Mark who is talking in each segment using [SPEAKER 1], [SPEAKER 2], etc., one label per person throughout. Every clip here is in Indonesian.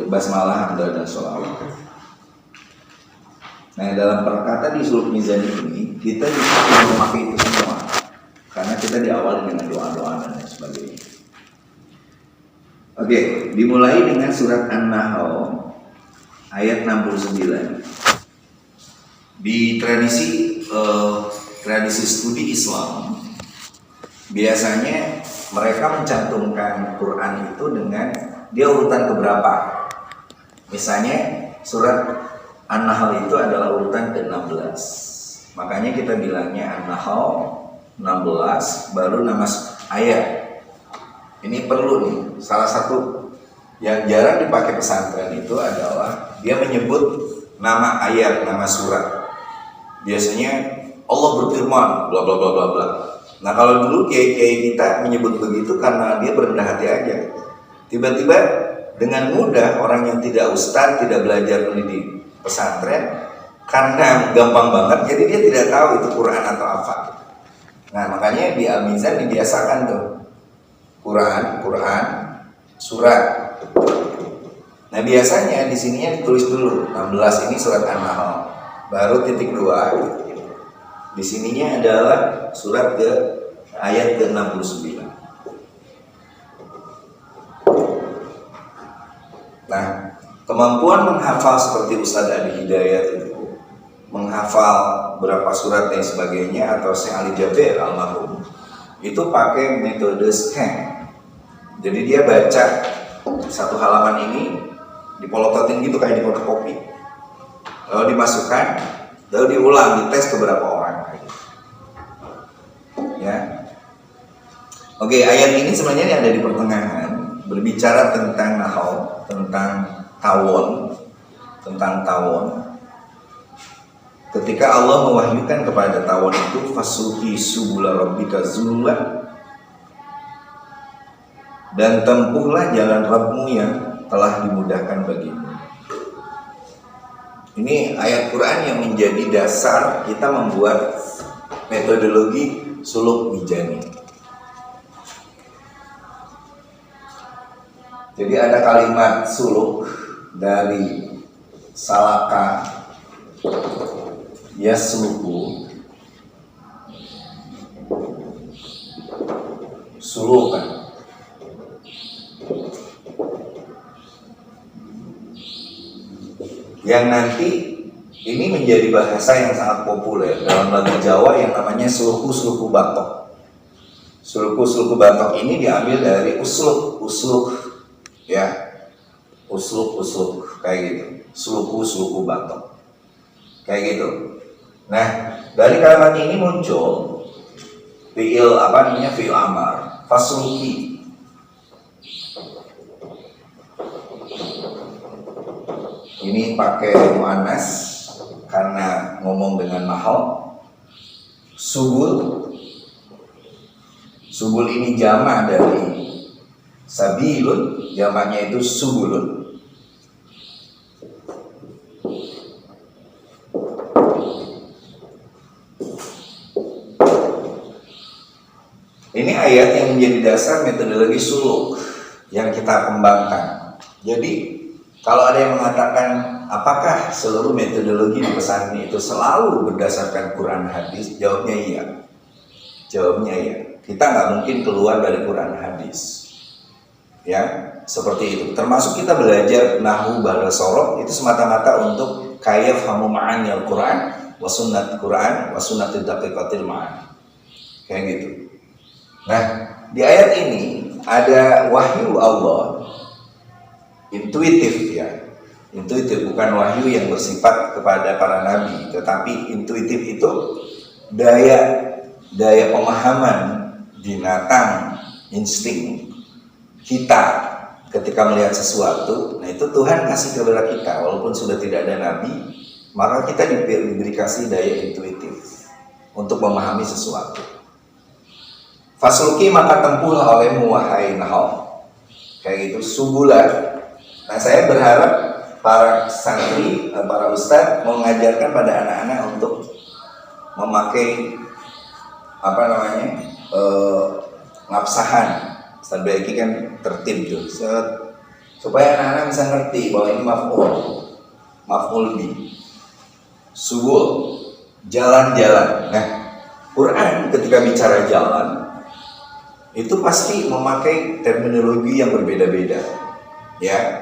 [SPEAKER 1] basmalah, hamdalah dan sholawat. Nah, dalam perkata di suluk mizani ini kita bisa memakai itu semua karena kita diawali dengan doa-doa dan lain sebagainya. Oke, dimulai dengan surat An-Nahl ayat 69. Di tradisi studi Islam biasanya mereka mencantumkan Quran itu dengan dia urutan keberapa. Misalnya surat An-Nahl itu adalah urutan ke-16. Makanya kita bilangnya An-Nahl 16 baru nama ayat. Ini perlu nih, salah satu yang jarang dipakai pesantren itu adalah dia menyebut nama ayat, nama surat. Biasanya Allah berfirman bla bla bla bla bla. Nah, kalau dulu kiai-kiai kita menyebut begitu karena dia berendah hati aja. Tiba-tiba dengan mudah orang yang tidak ustaz, tidak belajar di pesantren, karena gampang banget, jadi dia tidak tahu itu Quran atau apa. Nah, makanya di Al-Mizan dibiasakan tuh Quran, surat. Nah, biasanya di sininya ditulis dulu 16 ini surat An-Nahl, baru titik 2. Di sininya adalah surat ke ayat ke-69. Nah, kemampuan menghafal seperti Ustadz Adi Hidayat itu, menghafal berapa surat dan sebagainya, atau Syekh Ali Jaber almarhum, itu pakai metode scan. Jadi dia baca satu halaman ini, dipolototin gitu kayak di fotokopi, lalu dimasukkan, lalu diulang, dites ke beberapa orang. Ya, oke, ayat ini sebenarnya ada di pertengahan, berbicara tentang nahau, tentang tawon. Ketika Allah mewahyukan kepada tawon itu, fasuki subula rabbika zulula, dan tempuhlah jalan Rabbmu yang telah dimudahkan bagimu. Ini ayat Quran yang menjadi dasar kita membuat metodologi suluk mizani. Jadi ada kalimat suluk dari salaka yasluku, sulukan. Yang nanti ini menjadi bahasa yang sangat populer dalam lagu Jawa yang namanya suluku batok. Suluku batok ini diambil dari usluk, ya, usluk kayak gitu. Suluku batok, kayak gitu. Nah, dari kalimat ini muncul fiil fiil amar, fasluki. Ini pakai muannas karena ngomong dengan mahal. Subul ini jama' dari sabilun, jamaknya itu subulun. Ini ayat yang menjadi dasar metodologi suluk yang kita kembangkan. Jadi kalau ada yang mengatakan apakah seluruh metodologi di pesantren itu selalu berdasarkan Quran hadis, jawabnya iya. Kita nggak mungkin keluar dari Quran hadis. Ya, seperti itu. Termasuk kita belajar nahwu ba'da sorok itu semata-mata untuk kayaf hamu ma'ani al-Quran wa sunnat Quran wa sunnatid daqiqatil ma'ani. Kayak gitu. Nah, di ayat ini ada wahyu Allah intuitif, bukan wahyu yang bersifat kepada para nabi, tetapi intuitif itu daya pemahaman binatang, insting kita ketika melihat sesuatu. Nah, itu Tuhan kasih kepada kita, walaupun sudah tidak ada nabi, maka kita dikasih daya intuitif untuk memahami sesuatu. Fasluki, maka tempuhlah olehmu wahai Nahl, kayak gitu, subulah. Nah, saya berharap para santri, para ustadz mengajarkan pada anak-anak untuk memakai ngapsahan. Ustadz Baiki kan tertib tuh, supaya anak-anak bisa ngerti bahwa ini maf'ul bi. Subul, jalan-jalan. Nah, Quran ketika bicara jalan itu pasti memakai terminologi yang berbeda-beda. Ya.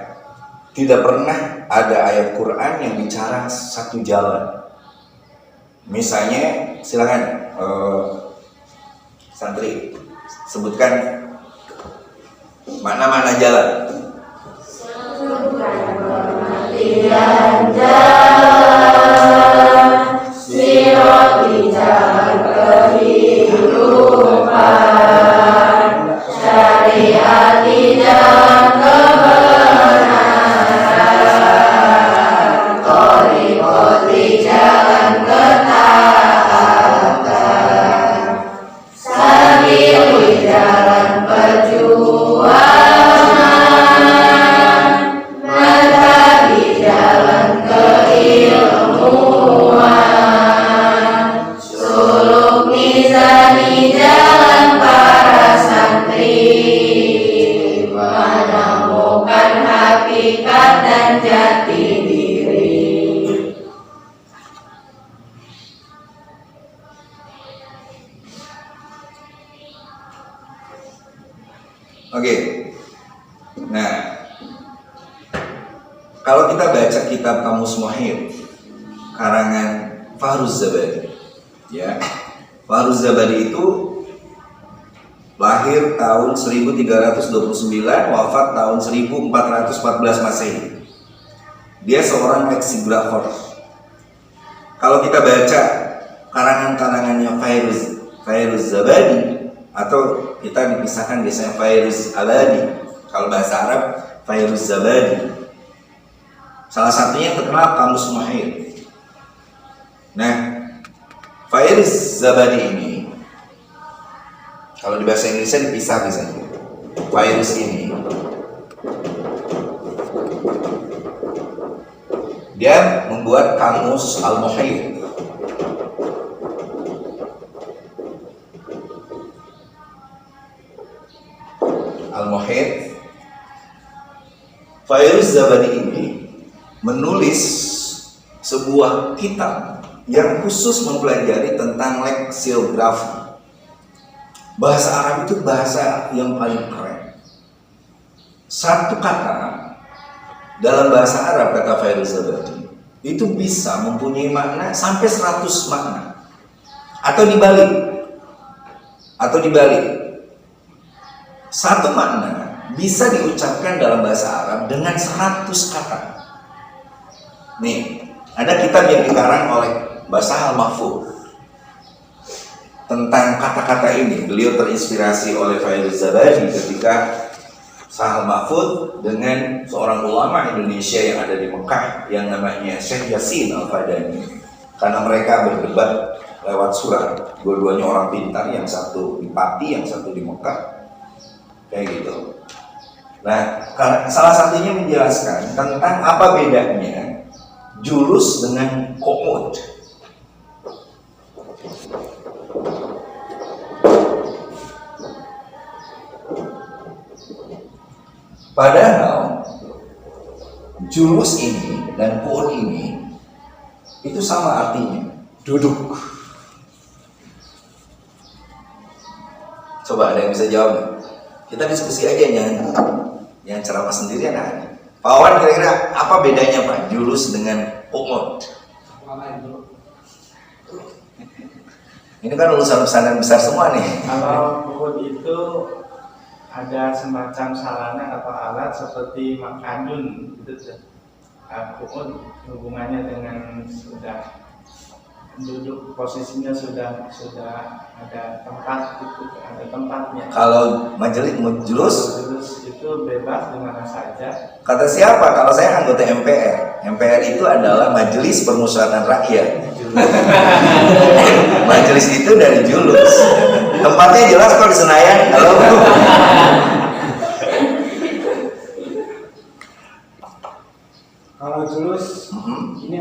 [SPEAKER 1] Tidak pernah ada ayat Quran yang bicara satu jalan. Misalnya, silakan santri sebutkan mana-mana jalan.
[SPEAKER 2] Pengertian jalan, siroti jalan kehidupan, syariati jalan kebenaran, thariqati jalan ketaatan, sabili jalan perjuangan, madhabi jalan keilmuan, suluk mizani jalan para santri, menemukan hakikat dan jati diri.
[SPEAKER 1] Oke. Nah, kalau kita baca kitab Kamus Muhit karangan Fahruz Zabadi, ya, Fahruz Zabadi itu lahir tahun 1329, wafat tahun 1414 Masehi. Dia seorang leksigrafer. Kalau kita baca karangan-karangannya Fairuz Zabadi, atau kita dipisahkan biasanya Fairuz Abadi, kalau bahasa Arab Fairuz Zabadi. Salah satunya yang terkenal Kamus Muhit. Nah, Fairuz Zabadi ini, kalau di bahasa Indonesia dipisah biasanya. Fairuz ini dia membuat Kamus Al-Muhit. Al-Muhit. Fairuz Zabadi ini menulis sebuah kitab yang khusus mempelajari tentang leksiografi. Bahasa Arab itu bahasa yang paling keren. Satu kata dalam bahasa Arab, kata Fairuz Zabadi, itu bisa mempunyai makna sampai 100 makna. Atau dibalik. Satu makna bisa diucapkan dalam bahasa Arab dengan 100 kata. Nih, ada kitab yang dikarang oleh Basah Al-Mahfuz tentang kata-kata ini. Beliau terinspirasi oleh Fairuz Zabadi ketika Sahal Mahfud dengan seorang ulama Indonesia yang ada di Mekah yang namanya Syekh Yasin Al-Fadani. Karena mereka berdebat lewat surat, dua-duanya orang pintar, yang satu di Pati, yang satu di Mekah, kayak gitu. Nah, salah satunya menjelaskan tentang apa bedanya julus dengan qumud. Padahal julus ini dan qu'ud ini itu sama artinya, duduk. Coba ada yang bisa jawab? Kita diskusi aja, yang ceramah sendirian ada. Pak Wawan, kira-kira apa bedanya Pak julus dengan qu'ud? Ini kan lulusan pesantren besar semua nih.
[SPEAKER 3] Kalau qu'ud itu ada semacam sarana atau alat seperti makadun, itu qu'ud hubungannya dengan sudah duduk, posisinya sudah ada tempat, itu ada tempatnya.
[SPEAKER 1] Kalau majelis julus
[SPEAKER 3] itu bebas di mana saja.
[SPEAKER 1] Kata siapa? Kalau saya anggota MPR. MPR itu adalah Majelis Permusyawaratan Rakyat. Majelis itu dari julus. Tempatnya jelas kok di Senayan. Halo.
[SPEAKER 4] Kalau julus ini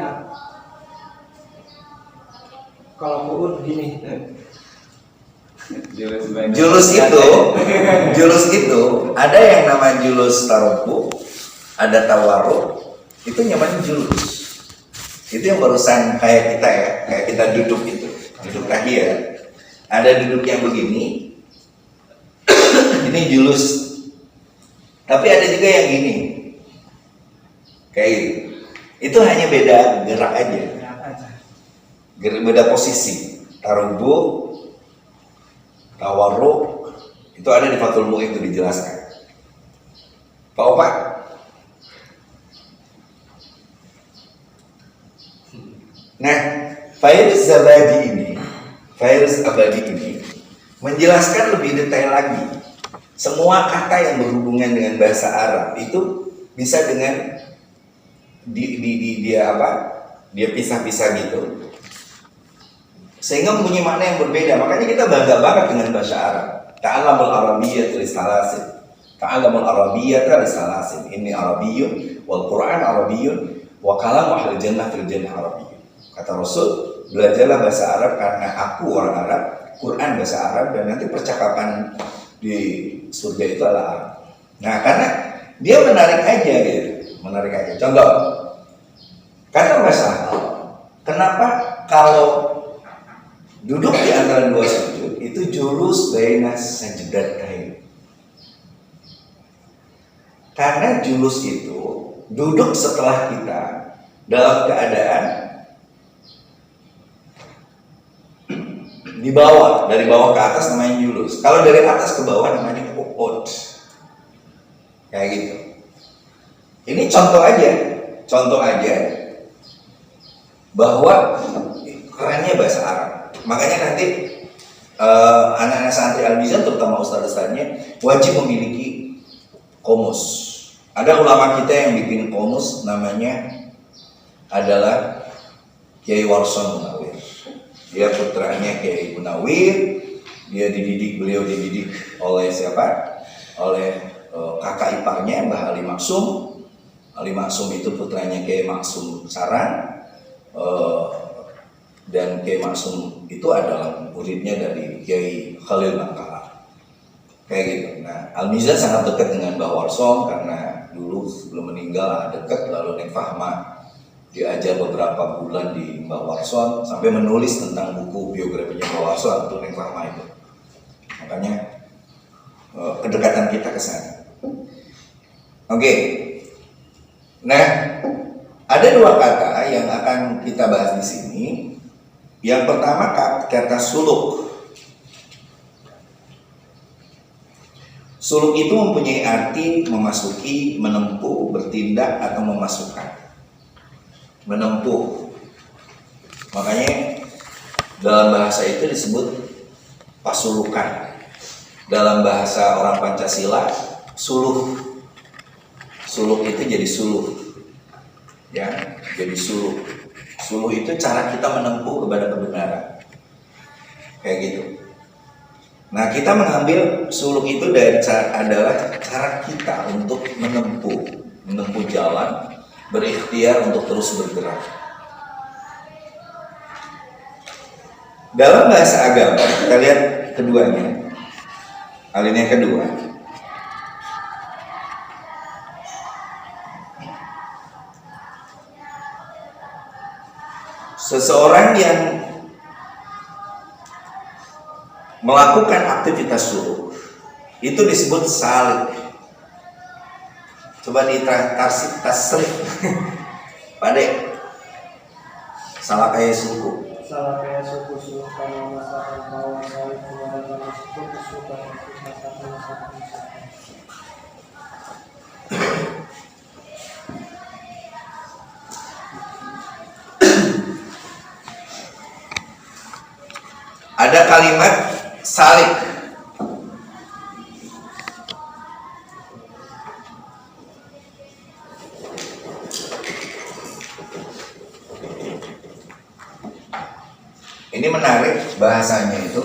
[SPEAKER 4] kalau qu'ud gini.
[SPEAKER 1] Julus itu ada yang nama julus tarobu, ada tawarruk, itu namanya julus. Itu yang barusan kayak kita ya, kayak kita duduk itu, duduk tahiyat. Ada duduk yang begini, ini julus. Tapi ada juga yang gini, kayak gitu. Itu hanya beda gerak aja, beda posisi. Tarubu, tawarruk, itu ada di Fathul Mu'in itu dijelaskan. Pak Opa? Nah, Fairuz Abadi ini menjelaskan lebih detail lagi. Semua kata yang berhubungan dengan bahasa Arab itu bisa dengan dia pisah-pisah gitu, sehingga mempunyai makna yang berbeda. Makanya kita bangga banget dengan bahasa Arab. Ta'allamul arabiyyata lisalasin. Ta'allamul arabiyyata lisalasin. Inni arabiyyun wal Qur'an arabiyyun wa kalamu ahli jannah fil jannah arabiyyun. Kata Rasul, belajarlah bahasa Arab karena aku orang Arab, Quran bahasa Arab, dan nanti percakapan di surga itu adalah Arab. Nah, karena dia menarik aja gitu, menarik aja. Contoh, kata masalah, kenapa kalau duduk di antara dua sujud itu julus baina sajdatain? Karena julus itu duduk setelah kita dalam keadaan di bawah, dari bawah ke atas namanya julus. Kalau dari atas ke bawah namanya qu'ud. Kayak gitu. Ini contoh aja bahwa kerennya bahasa Arab. Makanya nanti anak-anak santri Al-Mizan, terutama ustaz-ustaznya, wajib memiliki komus. Ada ulama kita yang bikin komus, namanya adalah Kiai Warson Munawir. Dia putranya Kiai Munawir. Beliau dididik oleh siapa? Oleh kakak iparnya Mbah Ali Maksum. Ali Maksum itu putranya Kiai Maksum Saran. Dan Kiai Maksum itu adalah muridnya dari Kiai Khalil Bangkalan. Kayak gitu. Nah, Al-Mizan sangat dekat dengan Mbah Warson karena dulu sebelum meninggal dekat. Lalu Neng Fahma diajar beberapa bulan di Mbah Warson sampai menulis tentang buku biografinya Mbah Warson untuk Neng Fahma itu. Makanya kedekatan kita ke sana. Oke. Nah, ada dua kata yang akan kita bahas di sini. Yang pertama kata suluk. Suluk itu mempunyai arti memasuki, menempuh, bertindak atau memasukkan. Menempuh. Makanya dalam bahasa itu disebut pasulukan. Dalam bahasa orang Pancasila, suluh. Suluk itu jadi suluh. Ya, jadi suluh. Suluh itu cara kita menempuh kepada kebenaran. Kayak gitu. Nah, kita mengambil suluk itu adalah cara kita untuk menempuh jalan, berikhtiar untuk terus bergerak. Dalam bahasa agama, kita lihat keduanya. Alinea kedua. Seseorang yang melakukan aktivitas suluk itu disebut salik. Coba tasrif. Pade. Salah kayak suku.
[SPEAKER 4] Salah kayak suku kalau masakan bawang sawit keluarga suku suka masakan.
[SPEAKER 1] Ada kalimat salik. Ini menarik bahasanya itu.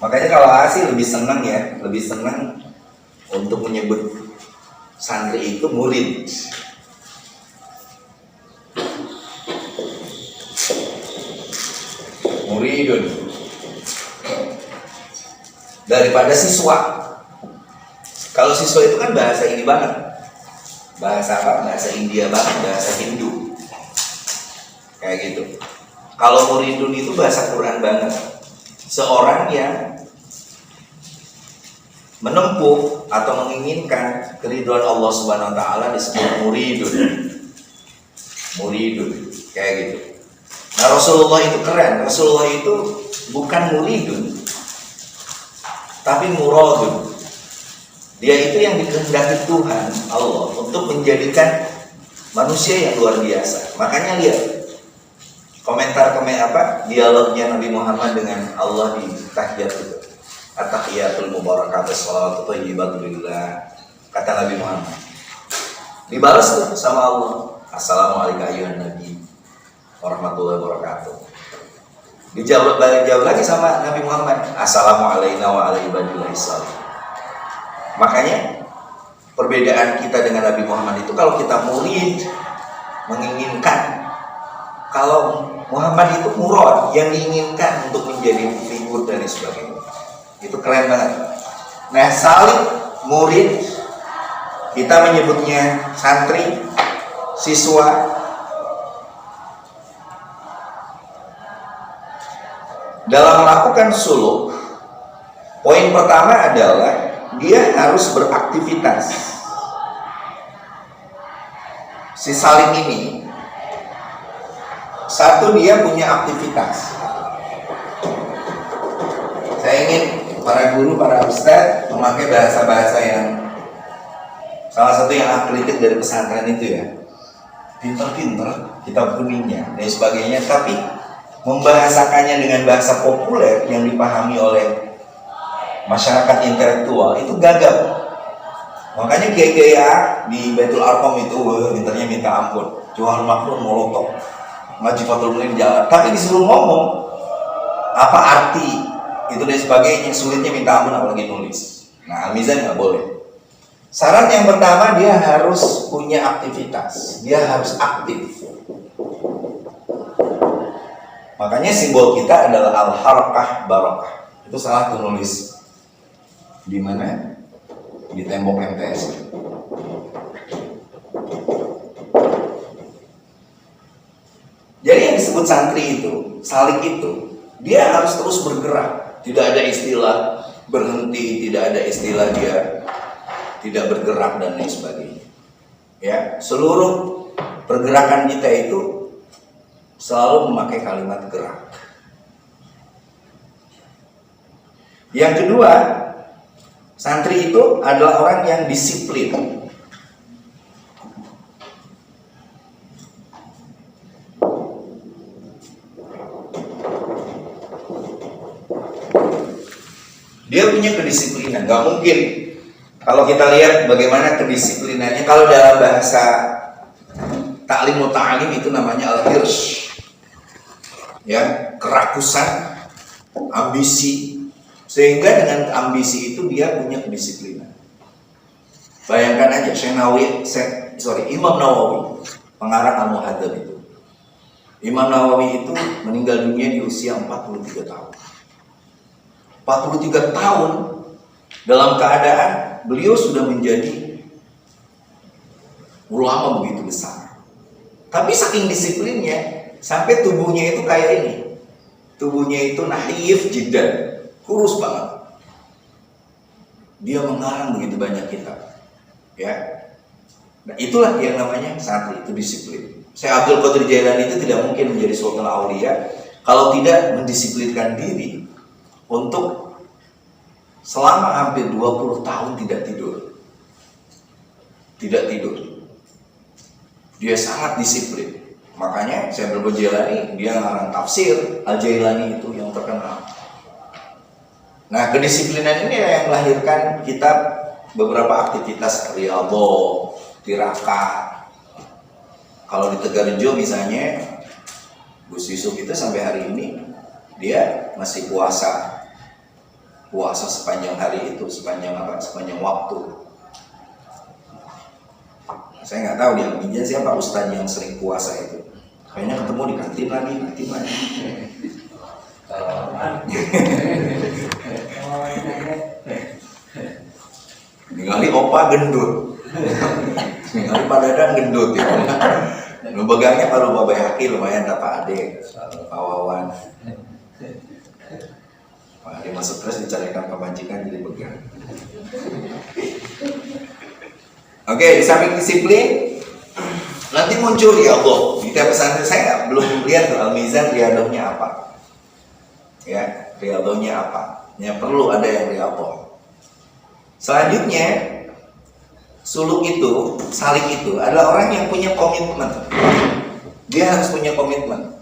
[SPEAKER 1] Makanya kalau Asi lebih senang untuk menyebut santri itu murid. Muridun. daripada siswa. Kalau siswa itu kan bahasa ini banget, bahasa apa? Bahasa India banget, bahasa Hindu, kayak gitu. Kalau muridun itu bahasa Quran banget. Seorang yang menempuh atau menginginkan keridhaan Allah Subhanahu wa taala disebut muridun. Muridun, kayak gitu. Nah, Rasulullah itu keren. Rasulullah itu bukan muridun, tapi muradun. Dia itu yang dikehendaki Tuhan Allah untuk menjadikan manusia yang luar biasa. Makanya lihat komentar dialognya Nabi Muhammad dengan Allah di tahiyat itu. At-tahiyatul mubarakatuh shalawatu thayyibatu lillah. Kata Nabi Muhammad. Dibalas tuh sama Allah. Assalamualaikum ayyuhan nabi warahmatullahi wabarakatuh. Dijawab lagi sama Nabi Muhammad. Assalamualaikum wa ala ibadillahis shalihin. Makanya perbedaan kita dengan Nabi Muhammad itu, kalau kita murid menginginkan, kalau Muhammad itu murad yang diinginkan untuk menjadi figur dan sebagainya. Itu keren banget. Nah, salib murid kita menyebutnya santri, siswa. Dalam melakukan suluk, poin pertama adalah dia harus beraktivitas. Si salib ini, satu, dia punya aktivitas. Saya ingin para guru, para ustadz memakai bahasa-bahasa yang salah satu yang akritik dari pesantren itu ya, pinter-pinter, kitab kuningnya dan sebagainya, tapi membahasakannya dengan bahasa populer yang dipahami oleh masyarakat intelektual itu gagap. Makanya gaya di Baitul Arqam itu pinternya minta ampun, Johar Makhluk Molotov, Majifatul Mulin jalan, tapi disuruh ngomong apa arti itu dan sebagainya, sulitnya minta ampun apalagi nulis. Nah, Al-Mizan nggak boleh. Syarat yang pertama, dia harus punya aktivitas, dia harus aktif. Makanya simbol kita adalah al-harakah barakah. Itu salah tuh nulis di mana? Di tembok MTS. Jadi yang disebut santri itu, salik itu, dia harus terus bergerak. Tidak ada istilah berhenti, tidak ada istilah dia tidak bergerak dan lain sebagainya. Ya, seluruh pergerakan kita itu selalu memakai kalimat gerak. Yang kedua, santri itu adalah orang yang disiplin. Dia punya kedisiplinan, nggak mungkin. Kalau kita lihat bagaimana kedisiplinannya, kalau dalam bahasa taklim muta'alim itu namanya al-hirsh, ya, kerakusan, ambisi, sehingga dengan ambisi itu dia punya kedisiplinan. Bayangkan aja Imam Nawawi, pengarang Al-Muhadzab itu. Imam Nawawi itu meninggal dunia di usia 43 tahun. 43 tahun dalam keadaan beliau sudah menjadi ulama begitu besar. Tapi saking disiplinnya, sampai tubuhnya itu kayak ini. Tubuhnya itu nahif jiddan, kurus banget. Dia mengarang begitu banyak kitab. Ya. Nah, itulah yang namanya santri, itu disiplin. Syekh Abdul Qadir Jailani itu tidak mungkin menjadi sultan aulia kalau tidak mendisiplinkan diri untuk selama hampir 20 tahun tidak tidur. Tidak tidur. Dia sangat disiplin. Makanya Syekh Abdul Qadir Jailani, dia ngarang tafsir Al-Jailani itu yang terkenal. Nah, kedisiplinan ini yang melahirkan kitab beberapa aktivitas riyadhah, tirakat. Kalau di Tegarjo misalnya, Gus Yusuf itu sampai hari ini dia masih puasa sepanjang hari itu, sepanjang waktu. Saya nggak tahu dia Al-Mizan siapa ustaz yang sering puasa itu. Kayaknya ketemu di kantin lagi.
[SPEAKER 4] Oh,
[SPEAKER 1] ningali opa gendut. Ningali Pak Dadang gendut ya. Nu begangnya kalau babai haki lumayan dapat ade, kawawan. Pak Ade masuk stres dicarikan pemajikan jadi begang. Oke, di samping disiplin, nanti muncul riyadhah. Di tiap pesantren saya belum lihat tuh Al-Mizan riyadhahnya apa. Ya, riyadhahnya apa? Ya perlu ada yang riyadhah. Selanjutnya, suluk itu, salik itu adalah orang yang punya komitmen. Dia harus punya komitmen.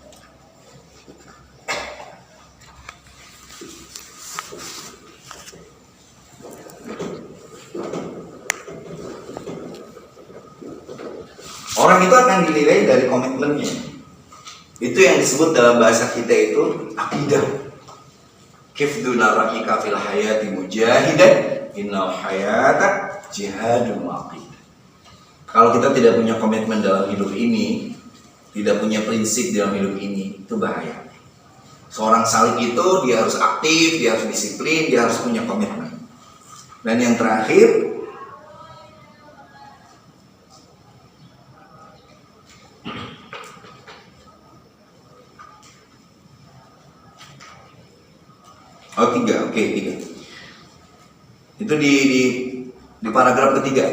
[SPEAKER 1] Orang itu akan dinilai dari komitmennya. Itu yang disebut dalam bahasa kita itu akidah. Kifduna ra'ika fil hayati mujahidan innal hayata jihadun aqidah. Kalau kita tidak punya komitmen dalam hidup ini, tidak punya prinsip dalam hidup ini, itu bahaya. Seorang salik itu dia harus aktif, dia harus disiplin, dia harus punya komitmen. Dan yang terakhir, tiga. Itu di paragraf ketiga.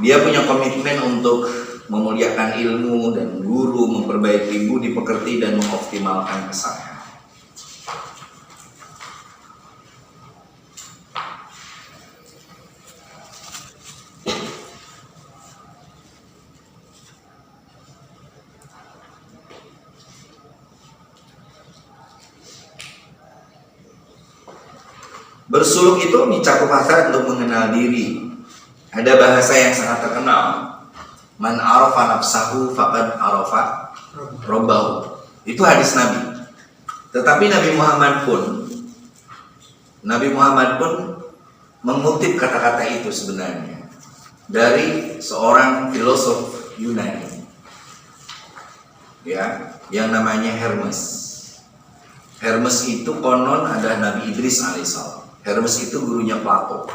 [SPEAKER 1] Dia punya komitmen untuk memuliakan ilmu dan guru, memperbaiki budi pekerti dan mengoptimalkan kesalahan. Bersuluk itu mencakup hasrat untuk mengenal diri. Ada bahasa yang sangat terkenal. Man arafa nafsahu faqad arafa rabbahu. Itu hadis Nabi. Tetapi Nabi Muhammad pun mengutip kata-kata itu sebenarnya dari seorang filosof Yunani. Ya, yang namanya Hermes. Hermes itu konon adalah Nabi Idris alaihissalam. Hermes itu gurunya Plato.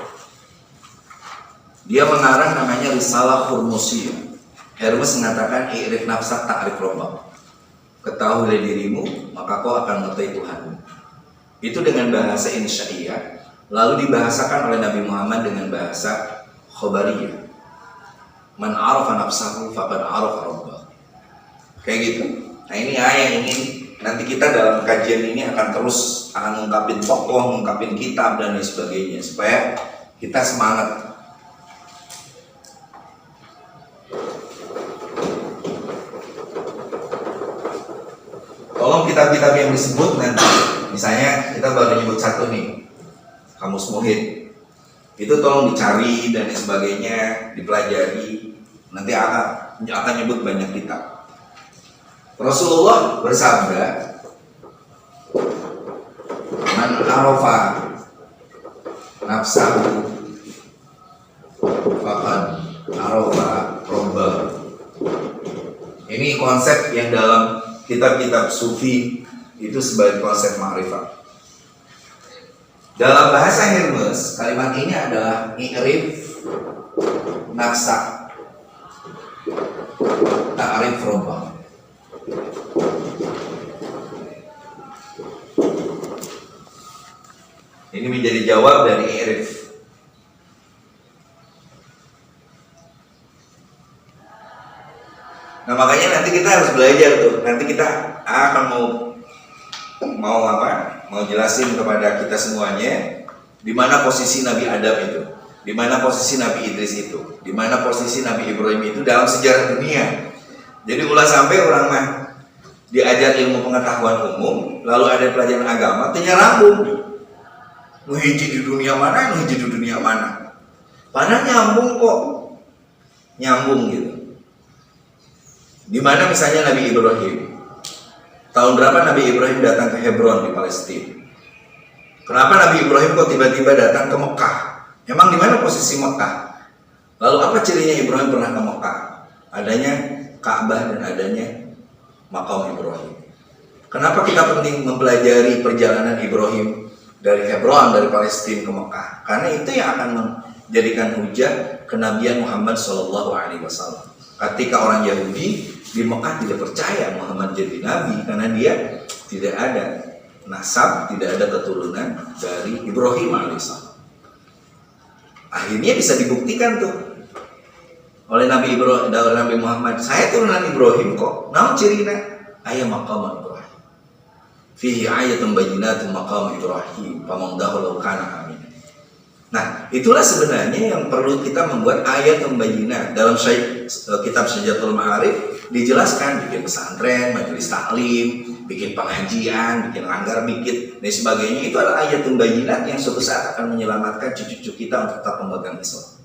[SPEAKER 1] Dia mengarang namanya Risalah Hurmusiyah. Hermes mengatakan i'rif nafsak ta'rif rabbak. Ketahuilah dirimu, maka kau akan mengetahui Tuhanmu. Itu dengan bahasa Insya'iyah. Lalu dibahasakan oleh Nabi Muhammad dengan bahasa Khobariyah. Man arafa nafsahu faqad arafa rabbak. Kayak gitu. Nah ini ayat yang ini nanti kita dalam kajian ini akan terus mengungkapin tokoh, mengungkapin kitab dan lain sebagainya supaya kita semangat. Tolong kitab-kitab yang disebut nanti, misalnya kita baru nyebut satu nih, Kamus Muhid, itu tolong dicari dan lain sebagainya, dipelajari. Nanti akan nyebut banyak kitab. Rasulullah bersabda, man arafa nafsahu faqad arafa rabbahu. Ini konsep yang dalam kitab-kitab sufi itu sebagai konsep ma'rifat. Dalam bahasa Hermes, kalimat ini adalah i'rif nafsa ta'rif rabbah. Ini menjadi jawab dari i'rif. Nah makanya nanti kita harus belajar tuh. Nanti kita akan mau jelasin kepada kita semuanya di mana posisi Nabi Adam itu, di mana posisi Nabi Idris itu, di mana posisi Nabi Ibrahim itu dalam sejarah dunia. Jadi ulah sampai orang mah diajar ilmu pengetahuan umum, lalu ada pelajaran agama, ternyata rambung. Nuhiji di dunia mana, nuhiji di dunia mana. Padahal nyambung kok, nyambung gitu. Di mana misalnya Nabi Ibrahim, tahun berapa Nabi Ibrahim datang ke Hebron di Palestina? Kenapa Nabi Ibrahim kok tiba-tiba datang ke Mekah? Emang di mana posisi Mekah? Lalu apa cirinya Ibrahim pernah ke Mekah? Adanya Ka'bah dan adanya Maqam Ibrahim. Kenapa kita penting mempelajari perjalanan Ibrahim dari Hebron, dari Palestina ke Mekah? Karena itu yang akan jadikan hujah kenabian Muhammad SAW. Ketika orang Yahudi di Mekah tidak percaya Muhammad jadi nabi karena dia tidak ada nasab, tidak ada keturunan dari Ibrahim alaihissalam. Akhirnya bisa dibuktikan tuh oleh Nabi Muhammad, saya turunan Ibrahim kok. Namun cirina ayat maqam Ibrahim. Fihi ayatun bayyinatun maqam Ibrahim, faman dakhalahu kana amin. Nah, itulah sebenarnya yang perlu kita membuat ayat bayyinat. Dalam kitab Syajatul Ma'arif dijelaskan bikin pesantren, majelis taklim, bikin pengajian, bikin langgar dikit dan sebagainya. Itu adalah ayat bayyinat yang suatu saat akan menyelamatkan cucu-cucu kita untuk tetap memegang Islam.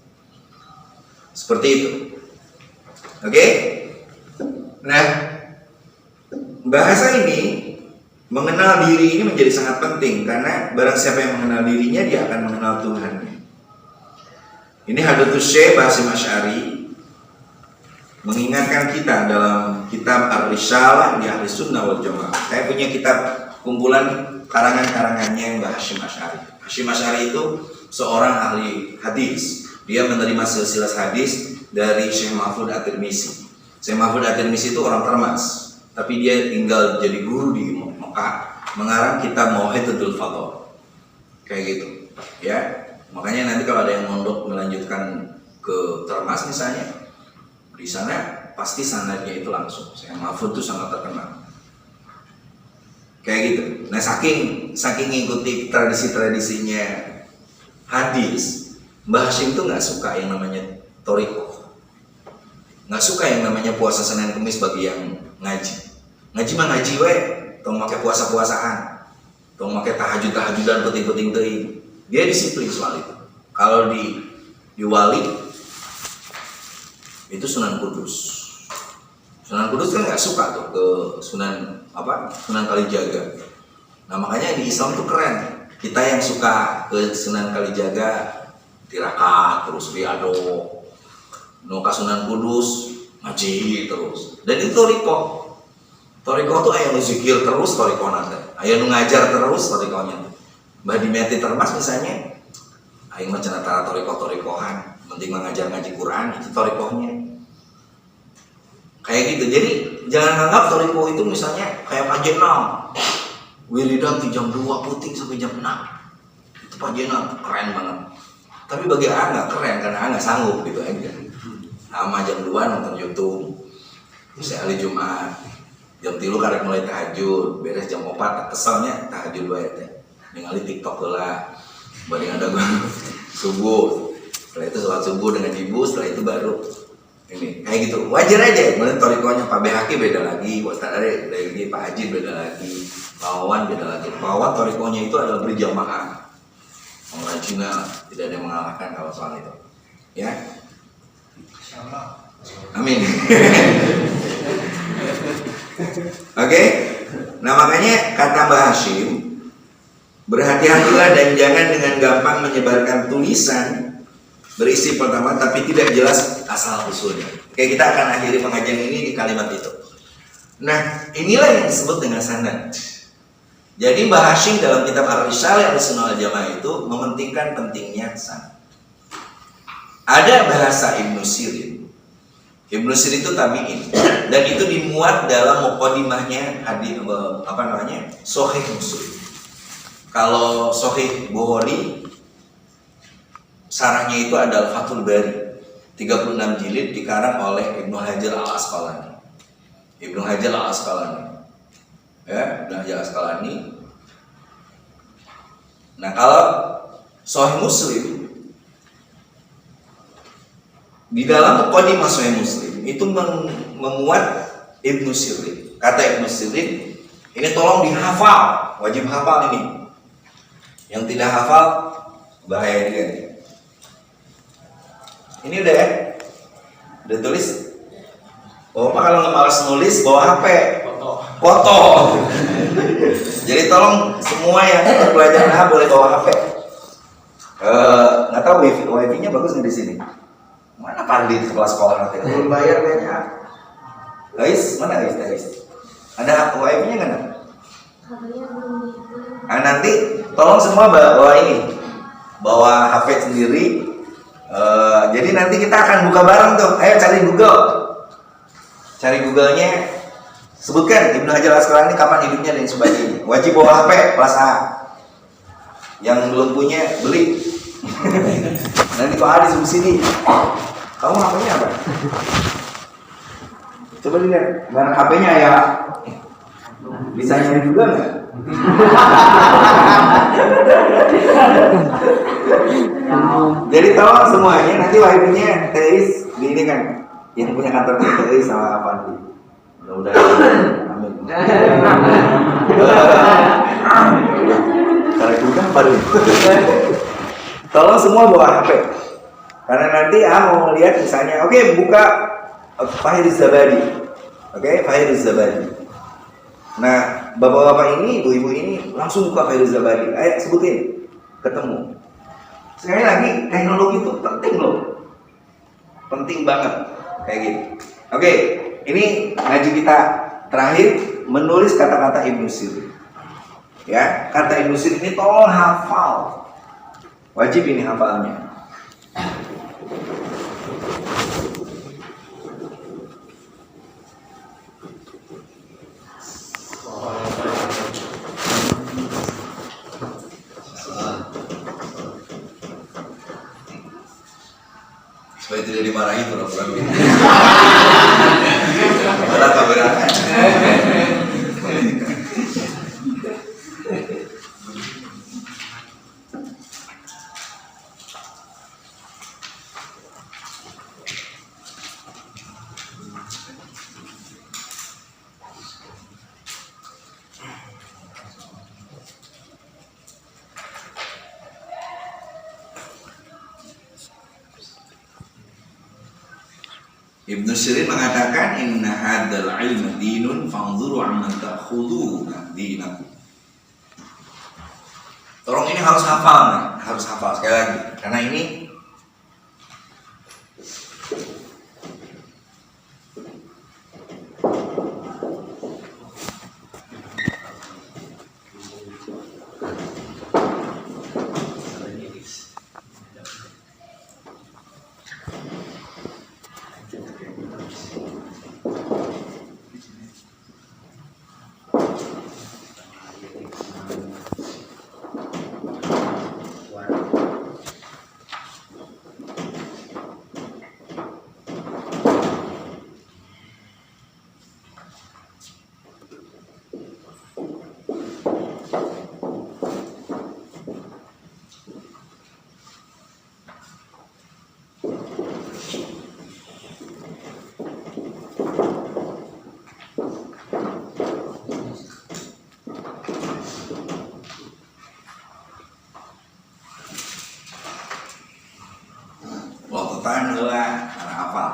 [SPEAKER 1] Seperti itu. Oke? Nah, bahasa ini, mengenal diri ini menjadi sangat penting karena barang siapa yang mengenal dirinya, dia akan mengenal Tuhannya. Ini Hadratus Syekh Basim Asy'ari mengingatkan kita dalam kitab Ar-Risalah di Ahli Sunnah wal Jamaah. Saya punya kitab kumpulan karangan-karangannya Mbah Hasyim Asy'ari. Hasyim Asy'ari itu seorang ahli hadis. Dia menerima silsilah hadis dari Syekh Mahfud At-Tirmizi. Syekh Mahfud At-Tirmizi itu orang Termas, tapi dia tinggal jadi guru di Mekah, mengarang kitab Mau'izatul Fadl. Kayak gitu, ya. Makanya nanti kalau ada yang mondok melanjutkan ke Termas misalnya, di sana pasti sanadnya itu langsung. Syekh Mahfud itu sangat terkenal. Kayak gitu. Nah, saking ngikuti tradisi-tradisinya hadis, Mbah Hasyim tuh nggak suka yang namanya thariqah, nggak suka yang namanya puasa Senin Kemis bagi yang ngaji. Ngaji mah ngaji we, tong make puasa-puasaan, tong make tahajud-tahajudan penting-penting teuing. Dia disiplin soal itu. Kalau di wali itu Sunan Kudus. Sunan Kudus kan nggak suka tuh ke Sunan Kalijaga. Nah, makanya di Islam tuh keren. Kita yang suka ke Sunan Kalijaga tirakat terus riado, nuka Sunan Kudus ngaji terus. Dan itu thariqah. Thariqah tuh aya nu zikir terus thariqahna teh. Aya nu ngajar terus thariqahnya. Mbah Dimeti Termas misalnya, aing mah cenah tara thariqah-thariqahan, penting mengajar ngaji Quran itu thariqahnya. Kayak gitu. Jadi jangan anggap thariqah itu misalnya kayak pajenang. Wiridan di jam 2 puting sampai jam 6. Itu pajenang keren banget. Tapi bagi A nggak keren karena A nggak sanggup gitu aja. Sama jam 2 nonton YouTube, bisa hari Jumat, jam 3 karek mulai tahajud, beres jam 4 keselnya tahajud wae teh. Ningali TikTok lah, baru ada subuh. Setelah itu sholat subuh dengan ibu, setelah itu baru ini kayak gitu. Wajar aja. Kemudian thariqahnya Pak BHK beda lagi, Ustaz Are dari Pak Haji beda lagi, Pak Wawan beda lagi. Pak Wawan thariqahnya itu adalah berjamaah. Mengajinya tidak ada yang mengalahkan kalau soal itu, ya. Amin. Oke. Nah, makanya kata Mbah Hasyim, berhati-hatilah dan jangan dengan gampang menyebarkan tulisan berisi pertama tapi tidak jelas asal usulnya. Oke, kita akan akhiri pengajian ini di kalimat itu. Nah, inilah yang disebut dengan sanad. Jadi Mbah Hasyim dalam kitab Ar-Risalah Ahlussunnah wal Jamaah itu mementingkan pentingnya sanad. Ada bahasa Ibnu Sirin. Ibnu Sirin itu tabi'in dan itu dimuat dalam muqaddimahnya hadis Sahih Muslim. Kalau Sahih Bukhari sarahnya itu adalah Fathul Bari 36 jilid dikarang oleh Ibnu Hajar Al-Asqalani. Ibnu Hajar Al-Asqalani. Ya, Ibnu Hajar Al-Asqalani. Nah, kalau Sahih Muslim di dalam muqaddimah Sahih Muslim itu memuat Ibnu Sirin. Kata Ibnu Sirin, ini tolong dihafal, wajib hafal ini. Yang tidak hafal bahaya juga. Ini udah ya? Udah tulis? Bapak kalau nggak malas nulis bawa HP, foto. Jadi tolong semua yang pelajaran boleh bawa HP. Nggak tahu wifi-nya bagus nggak di sini? Mana Pandi di kepala sekolah nanti? Belum bayar kayaknya. Guys, mana guys? Ada wifi-nya nggak? Nah, nanti tolong semua bawa HP sendiri. Jadi nanti kita akan buka bareng tuh. Ayo cari Google. Cari Google-nya. Sebutkan Ibnu Hajar Al-Asqalani kapan hidupnya dan sebagainya. Wajib bawa HP kelas A. Yang belum punya beli. Nanti Pak Adi di sini. Kamu HP-nya apa? Coba lihat. Mana HP-nya ya? Bisa nyari juga nggak? Jadi tolong semuanya nanti wifi-nya Teis di ini kan yang punya kantor Teis sama Avandi. Mudah-mudahan. Amin. Karena juga baru. Tolong semua bawa HP. Karena nanti mau lihat misalnya, oke, buka Fahiruz Zabadi. Oke, Fahiruz Zabadi. Nah, bapak-bapak ini, ibu-ibu ini langsung buka Fahiruz Zabadi. Ayo sebutin, ketemu. Sekali lagi, teknologi itu penting loh. Penting banget. Kayak gitu. Oke, ini ngaji kita terakhir menulis kata-kata Ibnu Sirin. Ya, kata Ibnu Sirin ini tolong hafal. Wajib ini hafalnya. Supaya tidak dimarahi pura-pura gitu. Malah keberangan. Ibnu Sirin mengatakan inna hadzal ilma dinun fanzuru amman ta'khuduna dinakum. Tolong ini harus hafal nih, harus hafal sekali lagi karena ini waktuan adalah karena hafal.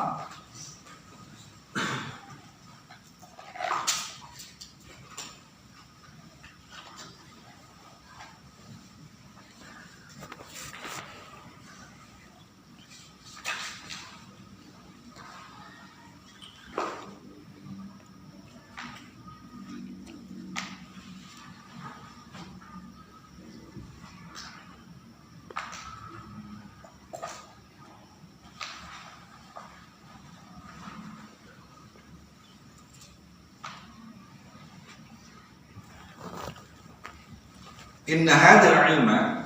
[SPEAKER 1] Inna hadzal ilma,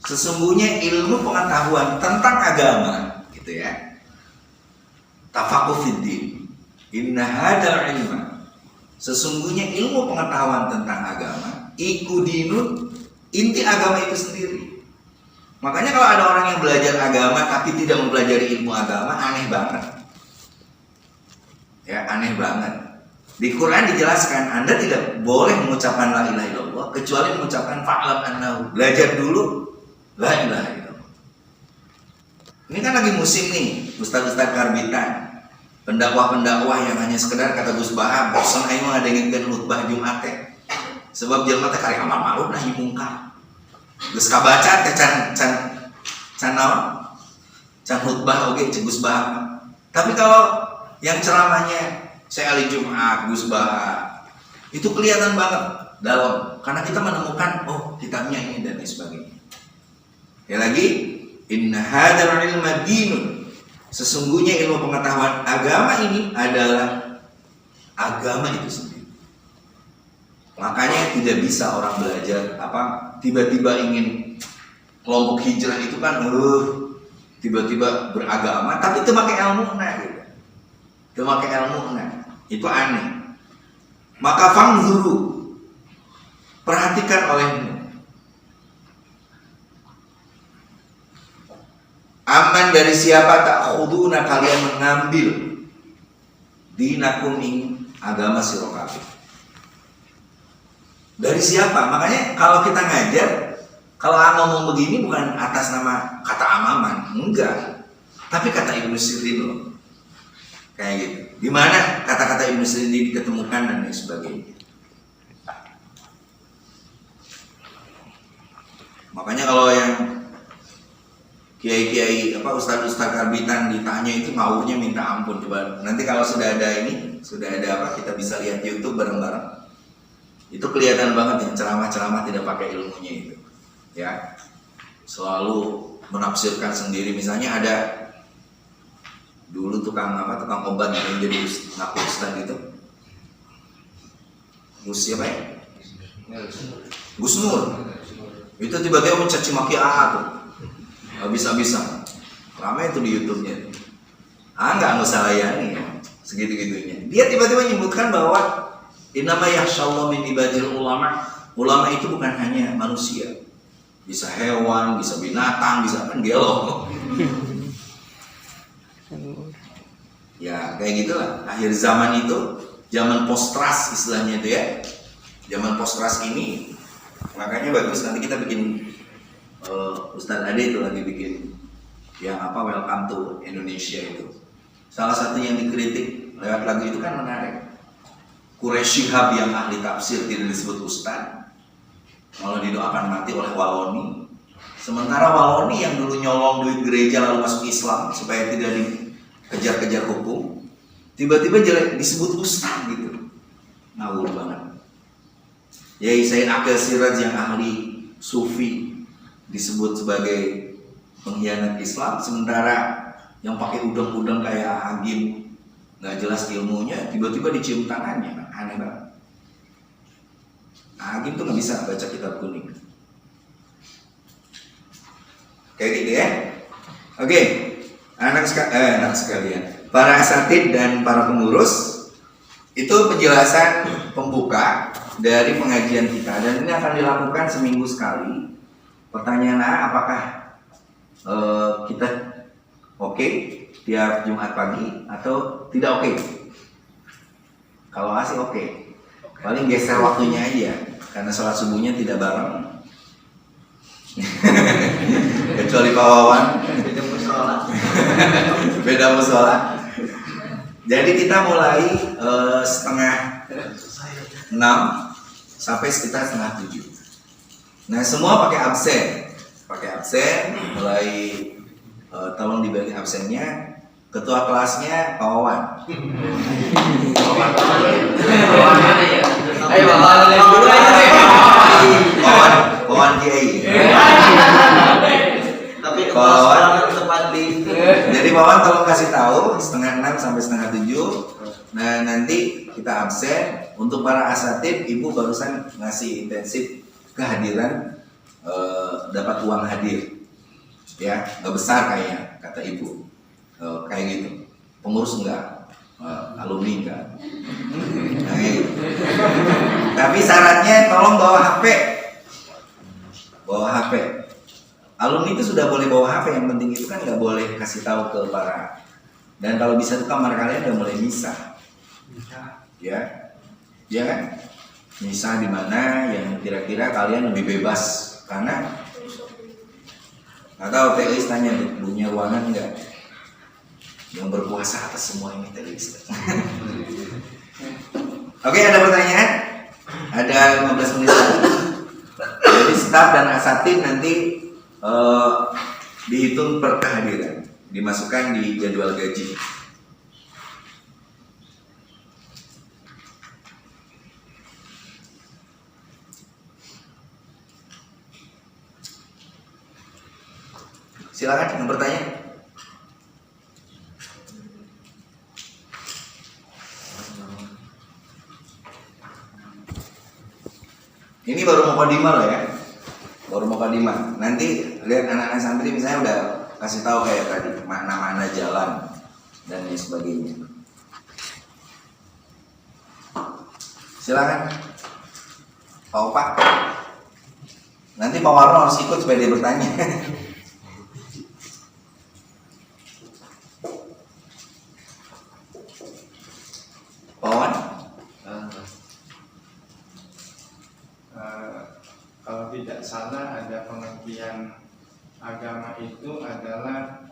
[SPEAKER 1] sesungguhnya ilmu pengetahuan tentang agama, gitu ya. Tafaqquh fid din. Inna hadzal ilma, sesungguhnya ilmu pengetahuan tentang agama, iku dinun, inti agama itu sendiri. Makanya kalau ada orang yang belajar agama tapi tidak mempelajari ilmu agama, aneh banget. Ya, aneh banget. Di Quran dijelaskan Anda tidak boleh mengucapkan la ilaha illallah kecuali mengucapkan fa'lam annahu. Belajar dulu la ilaha illallah. Ini kan lagi musim nih, ustaz-ustaz karbitan, pendakwah-pendakwah yang hanya sekedar kata Gus Bahar, bosan ayo ngadengkeun khutbah Jumat teh. Sebab jelema teh karek amar ma'ruf nahi mungkar. Geus kabaca teh can naon? Can khutbah oge Gus Bahar. Tapi kalau yang ceramahnya saya Ali Jumat, Gus Bahar, itu kelihatan banget dalam, karena kita menemukan oh kitabnya ini dan lain sebagainya. Ya lagi, Inna hadzal ilma dinun. Sesungguhnya ilmu pengetahuan agama ini adalah agama itu sendiri. Makanya tidak bisa orang belajar tiba-tiba ingin kelompok hijrah itu kan tiba-tiba beragama tapi itu pakai ilmu gitu. Itu pakai ilmu itu aneh. Maka fangzuru, perhatikan olehmu. Aman dari siapa tak khuduna kalian mengambil dinakum ing agama sira kabeh. Dari siapa? Makanya kalau kita ngajar, kalau ngomong begini bukan atas nama kata Amaman, enggak. Tapi kata Ibnu Sirin loh. Kayak gitu. Di mana kata-kata Ibnu Sirin diketemukan dan lain sebagainya. Makanya kalau yang kiai-kiai ustaz-ustaz karbitan ditanya itu ngawurnya minta ampun. Coba nanti kalau sudah ada kita bisa lihat YouTube bareng-bareng. Itu kelihatan banget yang ceramah-ceramah tidak pakai ilmunya itu. Ya. Selalu menafsirkan sendiri. Misalnya ada dulu tukang obat yang jadi ngaku ustaz gitu. Gus siapa ya? Gus Nur. Itu tiba-tiba mencaci maki tuh. Habis-habisan. Ramai itu di YouTube-nya. Enggak usah layani ya. Segitu-gitunya. Dia tiba-tiba menyebutkan bahwa innama yakhshallahu min ibadil ulama. Ulama itu bukan hanya manusia. Bisa hewan, bisa binatang, bisa kan gelo. Ya kayak gitulah. Akhir zaman itu, zaman post-trust istilahnya itu ya. Zaman post-trust ini, makanya bagus nanti kita bikin Ustadz Ade itu lagi bikin yang Welcome to Indonesia itu. Salah satu yang dikritik lewat lagu itu kan menarik. Quraisy Shihab yang ahli tafsir tidak disebut Ustadz, malah didoakan mati oleh Waloni. Sementara Waloni yang dulu nyolong duit gereja lalu masuk Islam supaya tidak dikejar-kejar hukum, tiba-tiba disebut Ustadz gitu. Ngawur banget. Yai Said Aqil Siraj yang ahli sufi disebut sebagai pengkhianat Islam, sementara yang pakai udang-udang kayak Hagim nggak jelas ilmunya tiba-tiba dicium tangannya, aneh banget. Hagim tuh nggak bisa baca kitab kuning, kayak gitu ya. Oke, anak sekalian, para asatid dan para pengurus, itu penjelasan pembuka dari pengajian kita dan ini akan dilakukan seminggu sekali. Pertanyaan apakah kita oke tiap Jumat pagi atau tidak oke? Kalau sih oke. Paling geser waktunya aja karena sholat subuhnya tidak bareng. Kecuali Pak Wawan beda musola. Jadi kita mulai 6:30 sampai sekitar 6:30. Nah semua pakai absen, mulai tolong dibagi absennya. Ketua kelasnya Pak Wawan. Wawan Kiai.
[SPEAKER 5] Tapi
[SPEAKER 1] Wawan
[SPEAKER 5] tempat di.
[SPEAKER 1] Jadi Pak Wawan tolong kasih tahu 6:30 sampai 6:30. Nah nanti kita absen. Untuk para asatid, Ibu barusan ngasih intensif kehadiran, dapat uang hadir, ya nggak besar kayaknya kata Ibu, kayak gitu. Pengurus enggak, alumni enggak. Nah, gitu. Tapi syaratnya tolong bawa HP. Alumni itu sudah boleh bawa HP, yang penting itu kan nggak boleh kasih tahu ke para. Dan kalau bisa tuh kamar kalian udah mulai misah, ya kan? Misah di mana yang kira-kira kalian lebih bebas, karena nggak tahu. Telis tanya punya ruangan nggak yang berkuasa atas semua ini, Telis. Oke, ada pertanyaan? Ada 15 menit lagi. Jadi staf dan asatid nanti dihitung per kehadiran, dimasukkan di jadwal gaji. Silakan yang bertanya. Ini baru mukadimah loh ya. Baru mukadimah. Nanti lihat anak-anak santri misalnya udah kasih tahu kayak tadi makna-makna jalan dan lain sebagainya. Silakan. Pak. Nanti Pak Warno harus ikut supaya dia bertanya. Pak Wan?
[SPEAKER 3] Kalau tidak salah ada pengertian agama itu adalah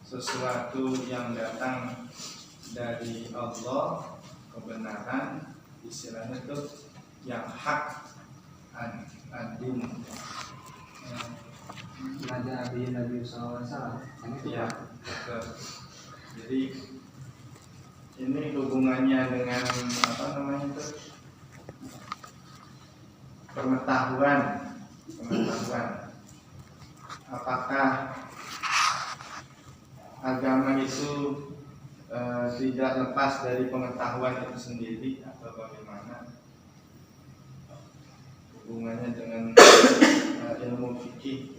[SPEAKER 3] sesuatu yang datang dari Allah, kebenaran, istilahnya itu yang hak, adin.
[SPEAKER 4] Ada Nabi SAW.
[SPEAKER 3] Ya, betul. Jadi ini hubungannya dengan pengetahuan. Apakah agama itu tidak lepas dari pengetahuan itu sendiri atau bagaimana hubungannya dengan ilmu fikih?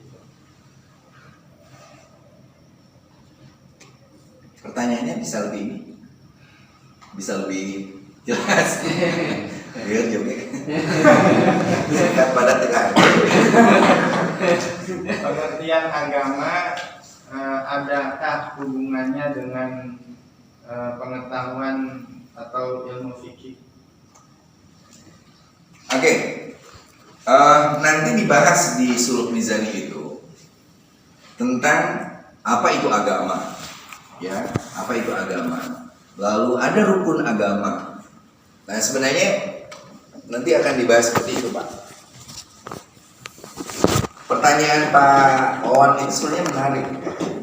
[SPEAKER 1] Pertanyaannya bisa lebih jelas. Biar jawabnya singkat padat tekan.
[SPEAKER 3] Pengertian agama adakah hubungannya dengan pengetahuan atau ilmu fikih?
[SPEAKER 1] Oke. Nanti dibahas di Suluk Mizani itu tentang apa itu agama. Ya, apa itu agama? Lalu ada rukun agama. Nah, sebenarnya nanti akan dibahas seperti itu, Pak. Pertanyaan Pak Wawan itu sebenarnya menarik.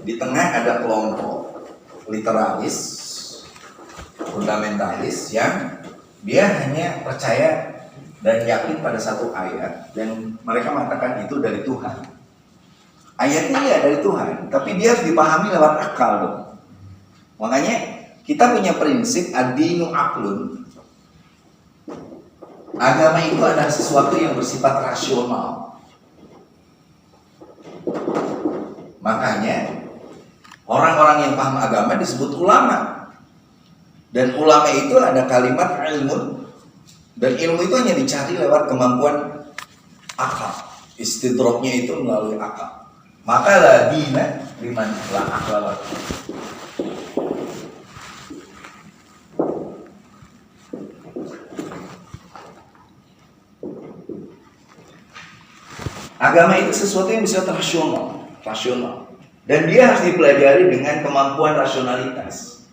[SPEAKER 1] Di tengah ada kelompok literalis, fundamentalis yang dia hanya percaya dan yakin pada satu ayat dan mereka mengatakan itu dari Tuhan. Ayatnya ya dari Tuhan, tapi dia harus dipahami lewat akal dong. Makanya kita punya prinsip ad-dinu aqlun. Agama itu adalah sesuatu yang bersifat rasional. Makanya orang-orang yang paham agama disebut ulama. Dan ulama itu ada kalimat ilmu. Dan ilmu itu hanya dicari lewat kemampuan akal. Istidroknya itu melalui akal. Maka la dina liman la akal. Agama itu sesuatu yang bisa rasional. Dan dia harus dipelajari dengan kemampuan rasionalitas.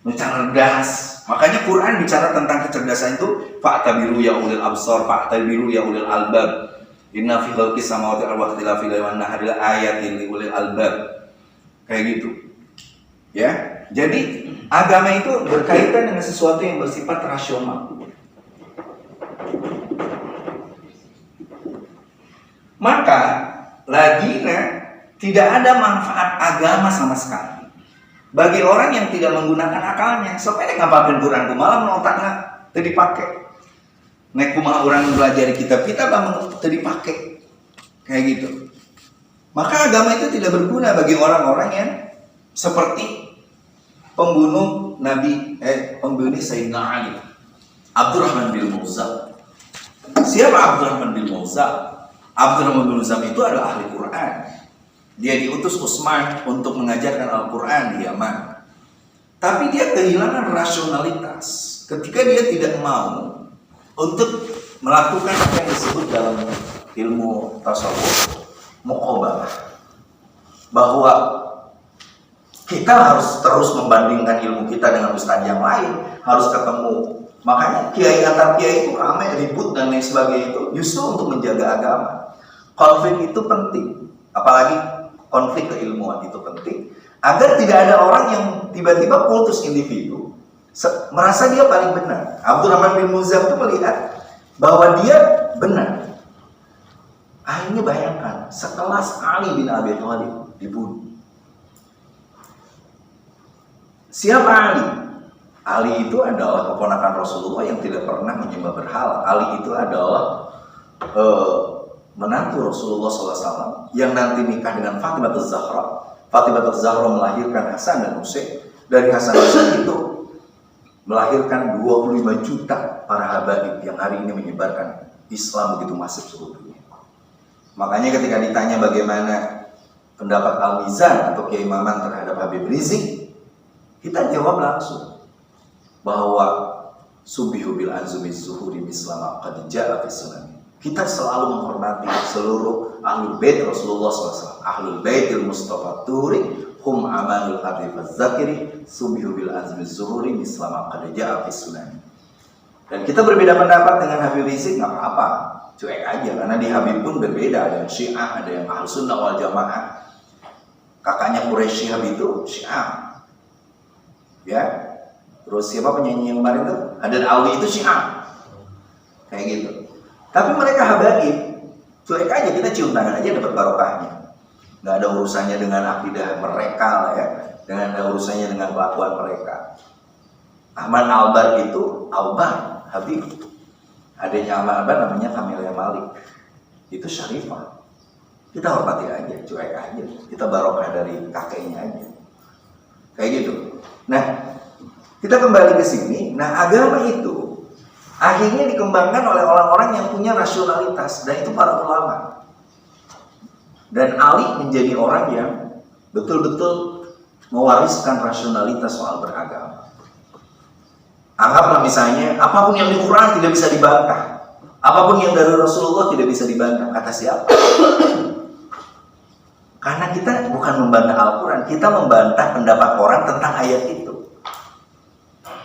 [SPEAKER 1] Cerdas. Makanya Quran bicara tentang kecerdasan itu fa'tabiru ya ulil absar, fa'tabiru ya ulil albab. Inna fi khalqis samawati wal ardi la fi wan nahari la ayatin li ulil albab. Kayak gitu. Ya. Jadi agama itu berkaitan dengan sesuatu yang bersifat rasional. Maka ladina tidak ada manfaat agama sama sekali bagi orang yang tidak menggunakan akalnya. Supaya ngapain Quran kumaha otakna teu dipake. Nek kumaha orang belajar kitab kita teu dipake. Kayak gitu. Maka agama itu tidak berguna bagi orang-orang yang seperti pembunuh Sayyidina Ali, Abdurrahman bin Muljam. Siapa Abdurrahman bin Muljam? Abdurrahman bin Muljam itu adalah ahli Quran. Dia diutus Utsman untuk mengajarkan Al-Quran di Yaman. Tapi dia kehilangan rasionalitas ketika dia tidak mau untuk melakukan apa yang disebut dalam ilmu tasawuf muqabalah, bahwa kita harus terus membandingkan ilmu kita dengan ustadz yang lain, harus ketemu. Makanya kiai antar kiai itu ramai ribut dan lain sebagainya itu justru untuk menjaga agama. Konflik itu penting, apalagi konflik keilmuan itu penting, agar tidak ada orang yang tiba-tiba kultus individu merasa dia paling benar. Abdurrahman bin Muljam itu melihat bahwa dia benar. Akhirnya bayangkan, sekelas Ali bin Abi Thalib dibunuh. Siapa Ali? Ali itu adalah keponakan Rasulullah yang tidak pernah menyembah berhala. Ali itu adalah menantu Rasulullah SAW yang nanti nikah dengan Fatimah Az-Zahra. Fatimah Az-Zahra melahirkan Hasan dan Husain. Dari Hasan dan Husain itu melahirkan 25 juta para habaib yang hari ini menyebarkan Islam begitu masif seluruh dunia. Makanya ketika ditanya bagaimana pendapat Al-Mizan atau Kiai Maman terhadap Habib Rizik, kita jawab langsung bahwa subihu bil azmi zuhuri mislama qad ja'a fi sunan. Kita selalu menghormati seluruh ahlul bait Rasulullah SAW. Ahlul baitil Mustafa Turi hum amanul habib az-zakiri subihu bil azmi zuhuri mislama qad ja'a fi sunan. Dan kita berbeda pendapat dengan Habib Rizik, nggak apa-apa, cuek aja, karena di Habib pun berbeda, ada yang Syiah, ada yang Ahlus Sunnah wal Jamaah. Kakaknya Quraisy Syihab itu Syiah, ya. Terus siapa penyanyi yang kemarin tuh? Haddad Alwi itu Syiah, kayak gitu. Tapi mereka habaib, cuek aja, kita cium tangan aja dapat barokahnya. Nggak ada urusannya dengan akidah mereka lah ya, dengan ada urusannya dengan kelakuan mereka. Ahmad Albar itu Albar Habib, adanya Ahmad Albar namanya Kamilia Malik, itu Syarifah. Kita hormati aja, cuek aja, kita barokah dari kakeknya aja, kayak gitu. Nah, kita kembali ke sini. Nah, agama itu akhirnya dikembangkan oleh orang-orang yang punya rasionalitas, dan itu para ulama. Dan Ali menjadi orang yang betul-betul mewariskan rasionalitas soal beragama. Anggaplah misalnya, apapun yang di Quran tidak bisa dibantah, apapun yang dari Rasulullah tidak bisa dibantah. Kata siapa? Karena kita bukan membantah Al-Quran, kita membantah pendapat orang tentang ayat itu.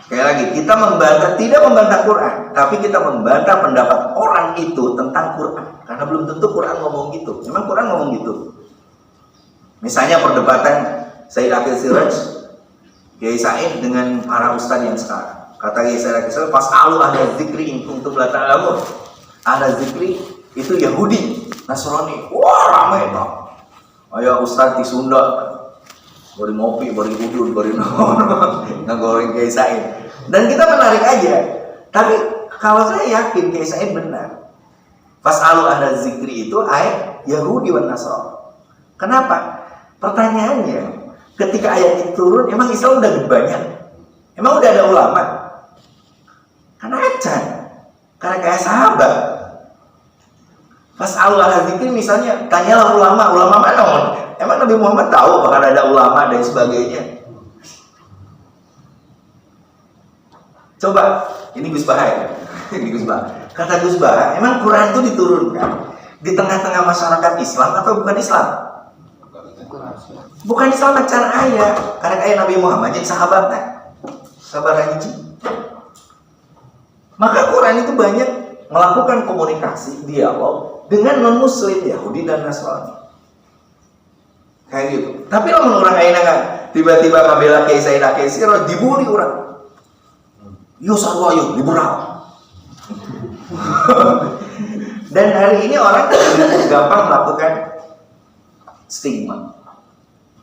[SPEAKER 1] Sekali lagi, kita tidak membantah Quran, tapi kita membantah pendapat orang itu tentang Quran. Karena belum tentu Quran ngomong gitu. Memang Quran ngomong gitu. Misalnya perdebatan Sayyid Aqil Siraj, Kiai Said dengan para ustadz yang sekarang. Kata Kiai Said Aqil, fas'alu ahla zikri in kuntum la ta'lamun. Ahla zikri itu Yahudi, Nasrani. Wah, ramai dong. Ayo ustadz di Sunda, beri ngopi, beri udun, beri ngegoreng Kiai Said. Dan kita menarik aja. Tapi kalau saya yakin Kiai Said benar. Fas'alu ahla zikri itu ayat Yahudi wan Nasrani. Kenapa? Pertanyaannya, ketika ayat itu turun, emang Islam udah banyak? Emang udah ada ulama? Karena acan, karena kayak sahabat. Fas'alu ahla zikri misalnya, tanyalah ulama mana? Emang Nabi Muhammad tahu bahkan ada ulama dan sebagainya? Coba, ini Gus Bahaya. Ini Gus Bahaya. Kata Gus Bahaya, emang Quran itu diturunkan di tengah-tengah masyarakat Islam atau bukan Islam? Bukan Islam acara ayat. Karena kayak Nabi Muhammad jadi sahabatnya, sahabat haji. Maka Quran itu banyak melakukan komunikasi, dialog dengan non-muslim Yahudi dan Nasrani. Kayak gitu. Tapi lamun orang ayeuna kan tiba-tiba kabela Kiai Said Aqil Siraj dibully orang. Yo sarua yo liberal. Dan hari ini orang gampang melakukan stigma.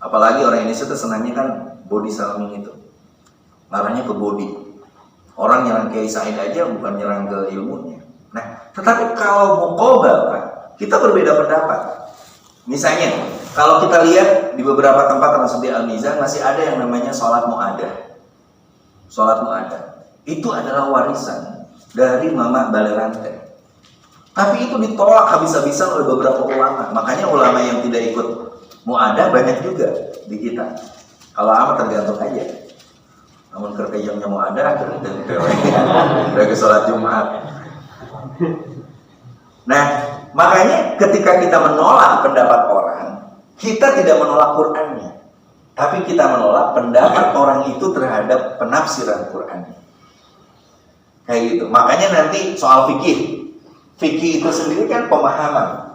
[SPEAKER 1] Apalagi orang Indonesia tuh senangnya kan body shaming itu. Marahnya ke body. Orang nyerang Kiai Said aja bukan nyerang ke ilmunya. Nah, tetapi kalau muqabalah, kita berbeda pendapat. Misalnya, kalau kita lihat di beberapa tempat termasuk di Al-Mizan masih ada yang namanya sholat mu'adah. Sholat mu'adah itu adalah warisan dari Mama Balerante. Tapi itu ditolak habis-habisan oleh beberapa ulama. Makanya ulama yang tidak ikut mu'adah banyak juga di kita. Kalau amat tergantung aja. Namun kerjanya mu'adah dan ke sholat Jumat. Nah, makanya ketika kita menolak pendapat orang, kita tidak menolak Qur'annya, tapi kita menolak pendapat orang itu terhadap penafsiran Qur'annya. Kayak gitu. Makanya nanti soal fikih. Fikih itu sendiri kan pemahaman.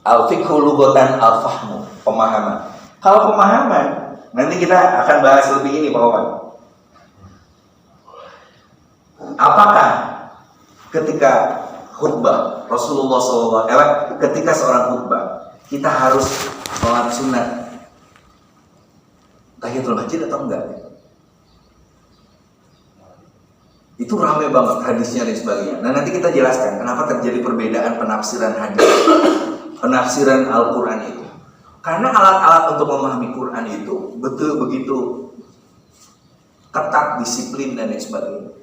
[SPEAKER 1] Al-fiqhu lughatan al-fahmu, pemahaman. Kalau pemahaman, nanti kita akan bahas lebih ini Pak Wawan. apakah ketika khutbah Rasulullah SAW, ketika seorang khutbah kita harus sholat sunat tahiyatul masjid atau enggak? Itu ramai banget hadisnya dan sebagainya. Nah, nanti kita jelaskan kenapa terjadi perbedaan penafsiran hadis, penafsiran Al-Quran itu. Karena alat-alat untuk memahami Quran itu betul begitu ketat, disiplin dan lain sebagainya.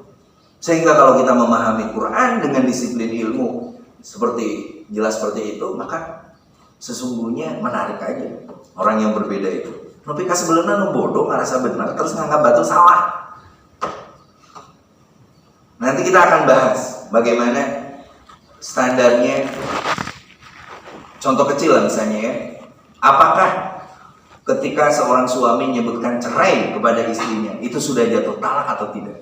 [SPEAKER 1] Sehingga kalau kita memahami Quran dengan disiplin ilmu seperti jelas seperti itu, maka sesungguhnya menarik aja orang yang berbeda itu. Tapi sebelumnya nu bodoh ngerasa benar terus nganggap batu salah. Nanti kita akan bahas bagaimana standarnya. Contoh kecil lah misalnya ya. Apakah ketika seorang suami menyebutkan cerai kepada istrinya itu sudah jatuh talak atau tidak?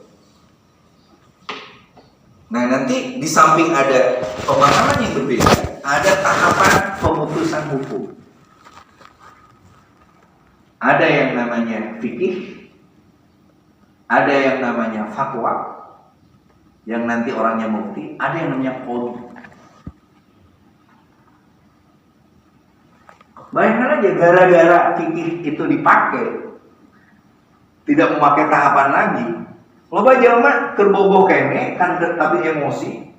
[SPEAKER 1] Nah, nanti di samping ada pemahaman yang berbeda, ada tahapan pemutusan hukum. Ada yang namanya fikih, ada yang namanya fatwa, yang nanti orangnya mufti, ada yang namanya qadhi. Bayangkan aja, gara-gara fikih itu dipakai, tidak memakai tahapan lagi. Loba jelema keur boboh kene kan tapi emosi.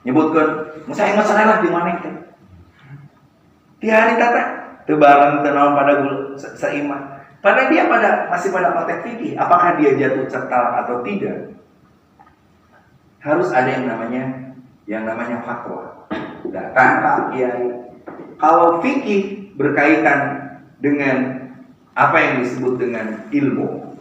[SPEAKER 1] Nyebutkeun, "Saya masalah lah di mana teh?" Tiari tata teu bareng teu naon pada seiman. Padahal dia masih pada konteks fikih, apakah dia jatuh talak atau tidak? Harus ada yang namanya fatwa. Datang Pak Kiai. Kalau fikih berkaitan dengan apa yang disebut dengan ilmu,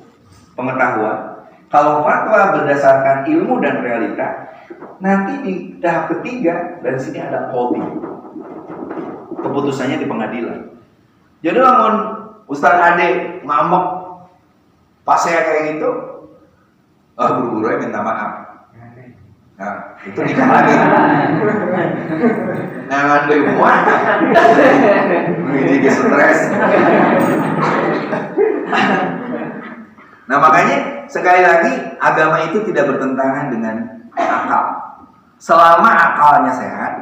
[SPEAKER 1] pengetahuan. Kalau fatwa berdasarkan ilmu dan realita, nanti di tahap ketiga dari sini ada qadhi. Keputusannya di pengadilan. Jadi lamun Ustaz Ade ngambek pas saya kayak gitu, buru-buru ya minta maaf. Nah, itu nikah lagi. Nah, ngandui muat. Jadi stres. Nah, makanya sekali lagi agama itu tidak bertentangan dengan akal. Selama akalnya sehat,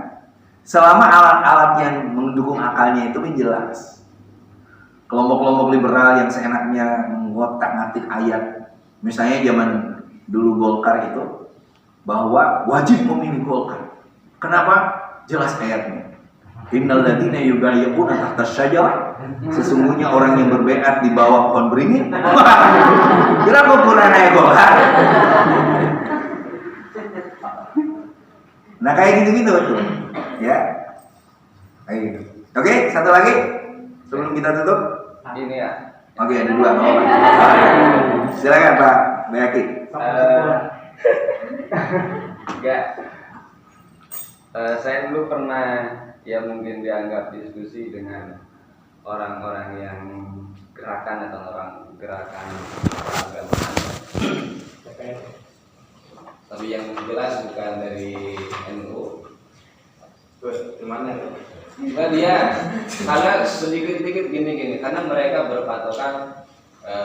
[SPEAKER 1] selama alat-alat yang mendukung akalnya itu jelas. Kelompok-kelompok liberal yang seenaknya ngotak-ngatik ayat, misalnya zaman dulu Golkar itu, bahwa wajib memilih Golkar. Kenapa? Jelas ayatnya. Innal ladzina yubayyi'una tahta syajarah. Sesungguhnya orang yang berbeat di bawah pohon beringin. Kira ukuran ayat Golkar. Nah, kayak gitu-gitu betul. Ya. Kayak gitu. Oke, satu lagi sebelum kita tutup.
[SPEAKER 5] Ini ya.
[SPEAKER 1] Oke, ada dua. Silakan Pak Bayaki.
[SPEAKER 5] Enggak. Saya dulu pernah ya mungkin dianggap diskusi dengan orang-orang yang gerakan atau orang gerakan keagamaan. Tapi yang jelas bukan dari NU.
[SPEAKER 3] Gimana?
[SPEAKER 5] Nah, dia karena sedikit-sedikit gini-gini karena mereka berpatokan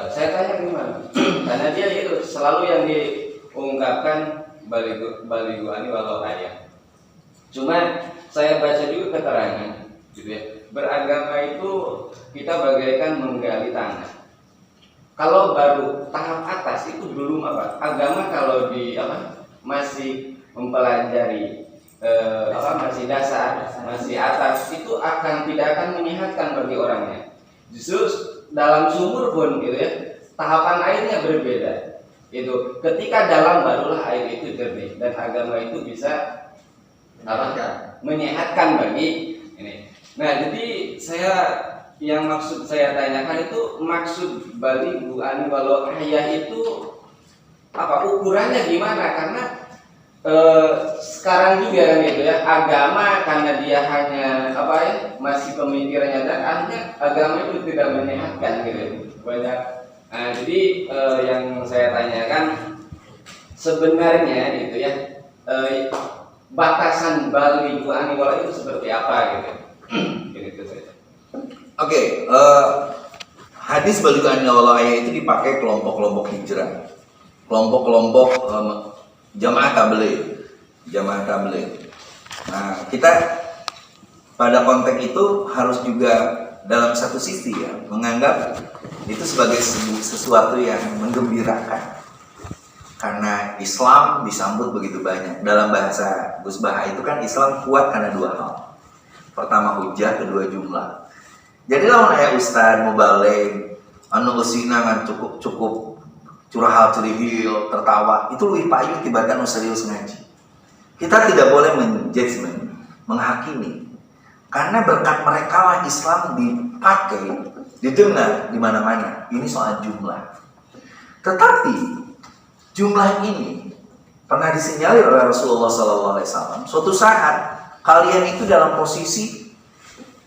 [SPEAKER 5] saya tanya gimana? Karena dia itu selalu yang diungkapkan baligu ani walau ayat. Cuma saya baca juga keterangan gitu ya. Beragama itu kita bagaikan menggali tanah. Kalau baru tahap atas itu belum apa? Agama kalau masih mempelajari masih dasar, masih atas itu tidak akan menyehatkan bagi orangnya. Justru dalam sumur pun gitu ya, tahapan airnya berbeda. Itu ketika dalam barulah air itu jernih dan agama itu bisa menyehatkan bagi ini. Nah, jadi yang maksud saya tanyakan itu maksud baligu ani walau ayah itu apa ukurannya gimana? Karena sekarang juga kan gitu ya, agama karena dia hanya masih pemikirannya dan akhirnya agama itu tidak menyehatkan gitu banyak. Nah, jadi yang saya tanyakan sebenarnya gitu ya, batasan baligu ani walau itu seperti apa gitu. Gitu saja.
[SPEAKER 1] Oke, hadis baligu ani walau ayah itu dipakai kelompok-kelompok hijrah. kelompok-kelompok jamaah tabligh. Nah, kita pada konteks itu harus juga dalam satu sisi ya menganggap itu sebagai sesuatu yang menggembirakan. Karena Islam disambut begitu banyak. Dalam bahasa Gus Baha itu kan Islam kuat karena dua hal. Pertama hujah, kedua jumlah. Jadi lawan ayah ustad mubaligh anu usina ngan cukup curhat curihil tertawa itu lebih payu tiba-tiba serius ngaji. Kita tidak boleh menjudgment, menghakimi. Karena berkat mereka lah Islam dipakai, didengar di mana-mana. Ini soal jumlah. Tetapi jumlah ini pernah disinyalir oleh Rasulullah SAW. Suatu saat kalian itu dalam posisi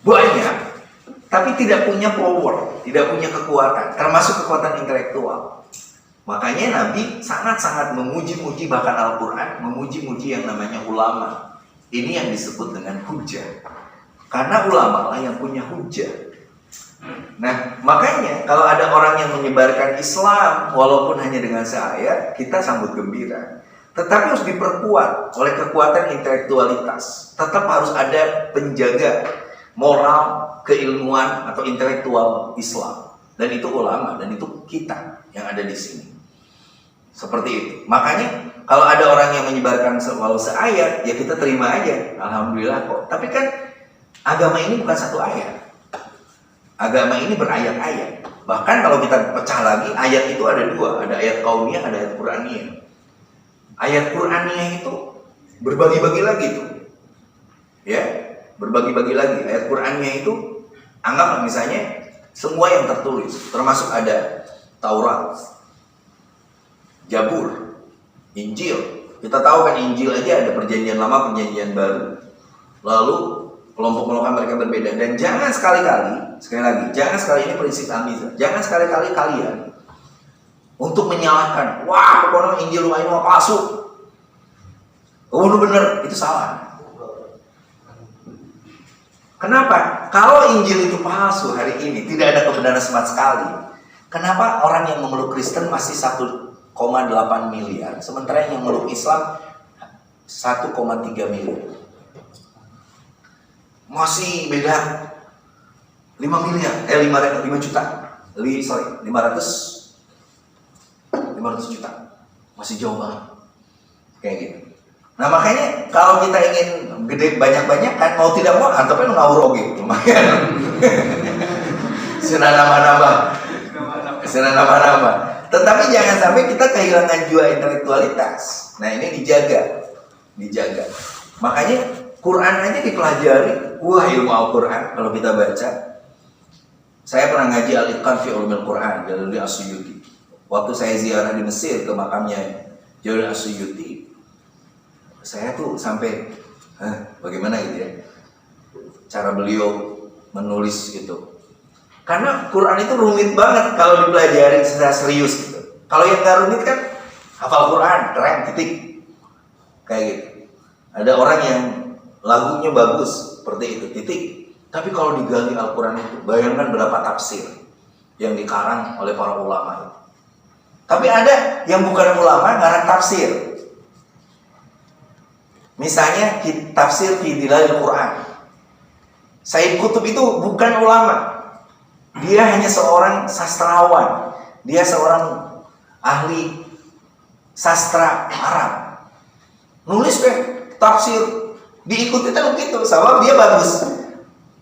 [SPEAKER 1] banyak, tapi tidak punya power, tidak punya kekuatan, termasuk kekuatan intelektual. Makanya Nabi sangat-sangat memuji-muji bahkan Al-Quran, memuji-muji yang namanya ulama. Ini yang disebut dengan hujah. Karena ulama lah yang punya hujah. Nah, makanya kalau ada orang yang menyebarkan Islam walaupun hanya dengan seayat, kita sambut gembira. Tetapi harus diperkuat oleh kekuatan intelektualitas. Tetap harus ada penjaga moral, keilmuan atau intelektual Islam. Dan itu ulama, dan itu kita yang ada di sini. Seperti itu. Makanya kalau ada orang yang menyebarkan walau seayat, ya kita terima aja. Alhamdulillah kok. Tapi kan agama ini bukan satu ayat. Agama ini berayat-ayat. Bahkan kalau kita pecah lagi, ayat itu ada dua. Ada ayat kauniyah, ada ayat Qur'aniyah. Ayat Qur'aniyah itu berbagi-bagi lagi tuh. Ya, berbagi-bagi lagi. Ayat Qur'aniyah itu anggaplah misalnya semua yang tertulis, termasuk ada Taurat, Zabur, Injil. Kita tahu kan Injil aja ada perjanjian lama, perjanjian baru. Lalu kelompok-kelompok mereka berbeda. Dan jangan sekali-kali, sekali lagi, jangan sekali ini prinsip Al-Mizan. Jangan sekali-kali kalian untuk menyalahkan, wah pokoknya Injil rumah ini mau palsu. Oh lu bener, itu salah. Kenapa? Kalau Injil itu palsu hari ini, tidak ada kebenaran sama sekali. Kenapa orang yang memeluk Kristen masih 1,8 miliar, sementara yang memeluk Islam 1,3 miliar? Masih beda 5 miliar, 5 juta. 500 juta. Masih jauh banget. Kayak gitu. Nah makanya kalau kita ingin gede banyak-banyak kan mau tidak mau antepnya ngawur oge lumayan. Sina nama-nama. Tetapi jangan sampai kita kehilangan jiwa intelektualitas. Nah ini dijaga. Makanya Quran aja dipelajari. Wah ilmu Al-Quran kalau kita baca. Saya pernah ngaji Al-Itqan fi Ulumil Quran Jalaladdin As-Suyuti. Waktu saya ziarah di Mesir ke makamnya Jalaladdin As-Suyuti, saya tuh sampai bagaimana gitu ya cara beliau menulis gitu. Karena Quran itu rumit banget kalau dipelajari secara serius gitu. Kalau yang gak rumit kan hafal Quran, keren, titik. Kayak gitu. Ada orang yang lagunya bagus seperti itu, titik. Tapi kalau digali Al-Quran itu, bayangkan berapa tafsir yang dikarang oleh para ulama. Tapi ada yang bukan ulama, ngarang tafsir. Misalnya tafsir fi Dilalil Quran. Sayyid Qutb itu bukan ulama. Dia hanya seorang sastrawan. Dia seorang ahli sastra Arab. Nulis tafsir, diikuti kan begitu, sebab dia bagus.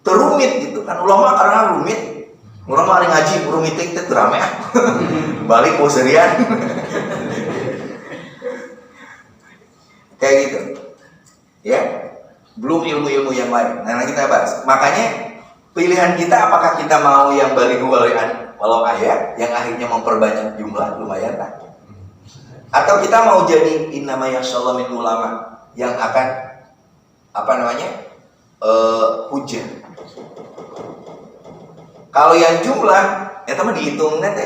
[SPEAKER 1] Terumit gitu kan, ulama karena rumit. Ulama hari ngaji rumit itu drama ya. Balik poserian. Kayak gitu. Ya. Belum ilmu-ilmu yang lain. Nah, kita bahas. Makanya pilihan kita apakah kita mau yang balik walau ayat yang akhirnya memperbanyak jumlah lumayan tak? Atau kita mau jadi innama yasyallahu min ulama yang akan hujah. Kalau yang jumlah, ya teman dihitung nanti,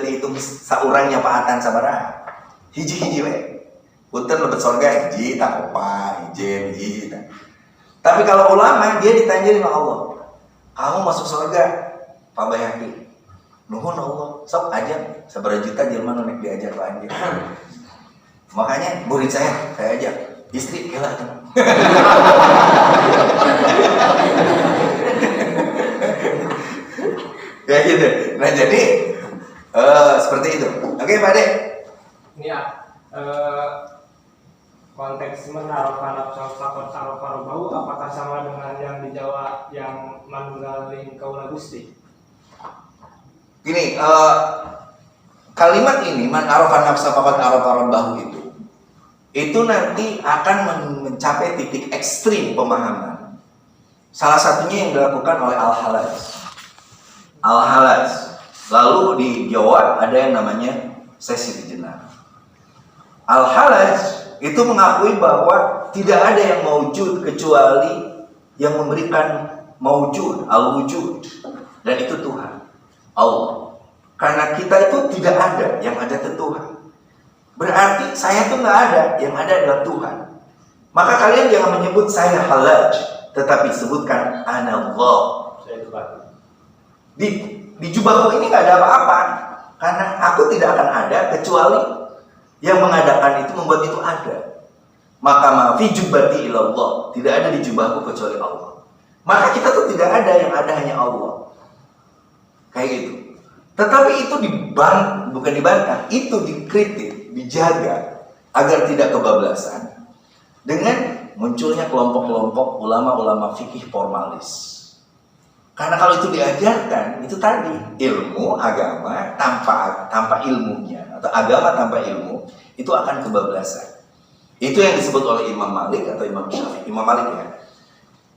[SPEAKER 1] dihitung saurangnya paatan sabaraha. Hiji-hiji we. Punten lebet sorga hiji, tak opa, hiji. Tapi kalau ulama dia ditanya sama Allah, kamu masuk surga, Pak Bayhaqi. nuhun Allah, sok aja seberapa juta jelema nu nek diajar ku anjeun. Makanya murid saya ajak istri gila. Ya gitu. Nah jadi seperti itu. Oke Pak Ade.
[SPEAKER 4] Ini ya, konteks menaruhkan fakot taruh bau apakah sama dengan yang di Jawa yang manunggaling kaula Gusti?
[SPEAKER 1] Gini, kalimat ini man arafan nafsa faqad arafa rabbahu itu nanti akan mencapai titik ekstrim pemahaman. Salah satunya yang dilakukan oleh Al-Halaz. Lalu di Jawa ada yang namanya sesi dijenar. Al-Halaz itu mengakui bahwa tidak ada yang maujud kecuali yang memberikan maujud, al-wujud, dan itu Tuhan, Allah. Karena kita itu tidak ada, yang ada itu Tuhan. Berarti saya tuh nggak ada, yang ada adalah Tuhan. Maka kalian jangan menyebut saya Halaj, tetapi sebutkan Anallah.
[SPEAKER 4] Saya itu Pak.
[SPEAKER 1] Di jubahku ini nggak ada apa-apa, karena aku tidak akan ada kecuali yang mengadakan itu membuat itu ada. Maka maafi jubati ilallah, tidak ada di jubahku kecuali Allah. Maka kita tuh tidak ada, yang ada hanya Allah. Kayak gitu. Tetapi itu bukan dibantah, itu dikritik, dijaga agar tidak kebablasan dengan munculnya kelompok-kelompok ulama-ulama fikih formalis. Karena kalau itu diajarkan, itu tadi ilmu agama tanpa ilmunya atau agama tanpa ilmu itu akan kebablasan. Itu yang disebut oleh Imam Malik atau Imam Syafi'i. Imam Malik ya.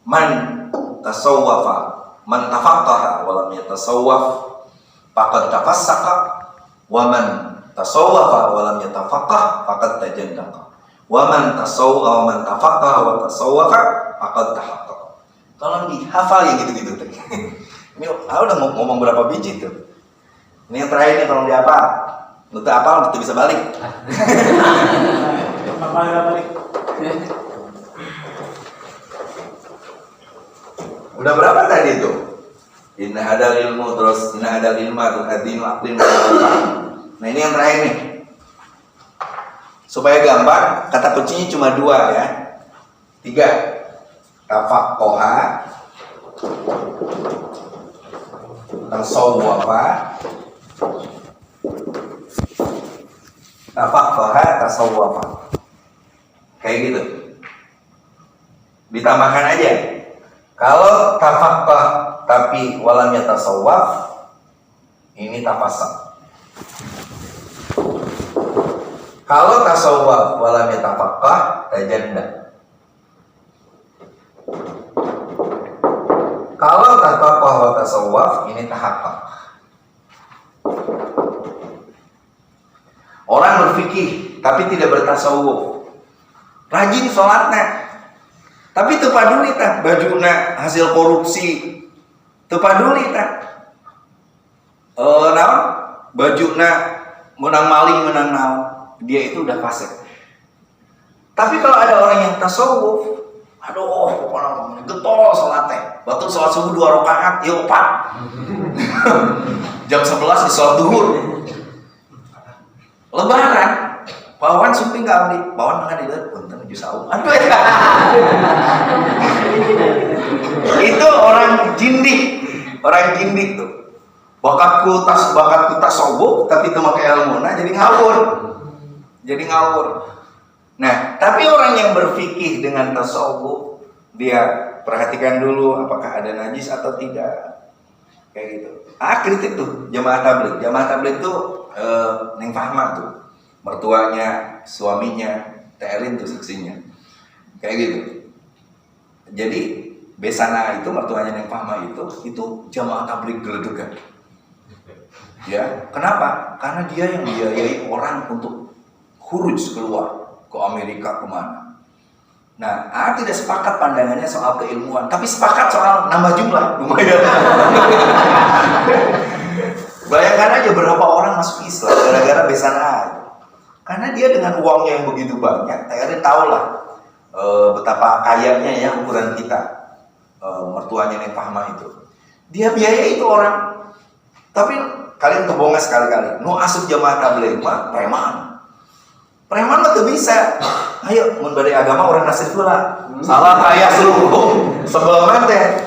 [SPEAKER 1] Man tasawwafa, man tafaqqaha wa lam yatasawwaf faqad tafassaqa wa man tasawwafa wa lam yatafaqqah faqad tajannaqa. Wa man tasawwafa wa man tafaqqaha wa tasawwafa faqad tahaqqaqa. Tolong dihafal ya gitu-gitu. Ini aku udah ngomong berapa biji tuh. Ini yang terakhir nih tolong dihafal. Lu tak hafal, lu bisa balik.
[SPEAKER 4] Balik.
[SPEAKER 1] Udah berapa tadi tuh? Inna hadal ilmu, terus inna hadal ilma, terus adinu aklin. Nah ini yang terakhir nih. Supaya gampang, kata kuncinya cuma 2 ya. 3. Tafaqqaha, tasawwafa, tafaqqaha, tasawwafa. Kayak gitu. Ditambahkan aja. Kalau tafaqqah tapi walam yatasawwaf, ini tafassaq. Kalau tasawwaf walam yatafaqqah, tajanda. Kalau tafaqqah wa tasawwaf, ini tahaqqaq. Orang berfikih tapi tidak bertasawuf. Rajin sholatnya, tapi teu paduli tah bajuna hasil korupsi. Teu paduli tah. Naon? Bajuna menang maling, menang naon. Dia itu udah fasik. Tapi kalau ada orang yang tasawuf, aduh, pokoknya getol sholatnya. Waktu sholat subuh 2 rakaat, ya 4. Jam 11 di sholat duhur. Lebaran, pawan sumping ka abdi, pawan mangga dileut punten nuju saum. Aduh ya. Itu orang jindik tuh. Bakatku tasawuf tapi teu make ilmuna jadi ngawur. Nah, tapi orang yang berfikih dengan tasawuf, dia perhatikan dulu apakah ada najis atau tidak. Kayak gitu. Kritik tuh jamaah tabligh. Jamaah tabligh tuh Neng Fahma tuh. Mertuanya, suaminya, Terin tuh saksinya. Kayak gitu. Jadi Besana itu mertuanya Neng Fahma itu jamaah tabligh geledegan. Ya, kenapa? Karena dia yang biayai orang untuk khuruj keluar ke Amerika kemana. Nah, tidak sepakat pandangannya soal keilmuan, tapi sepakat soal nambah jumlah, lumayan. Bayangkan aja berapa orang masuk Islam gara-gara Besana. Karena dia dengan uangnya yang begitu banyak, Terin tahu lah betapa kayanya ya ukuran kita. Mertuanya Neng Fahma itu, dia biaya itu orang, tapi kalian kebonga sekali-kali. Nu asup jamaah tabligh mah preman. Preman mah teu bisa. Ayo mun bade agama orang nasib heula. Salah aya seluruh. Sebelum teh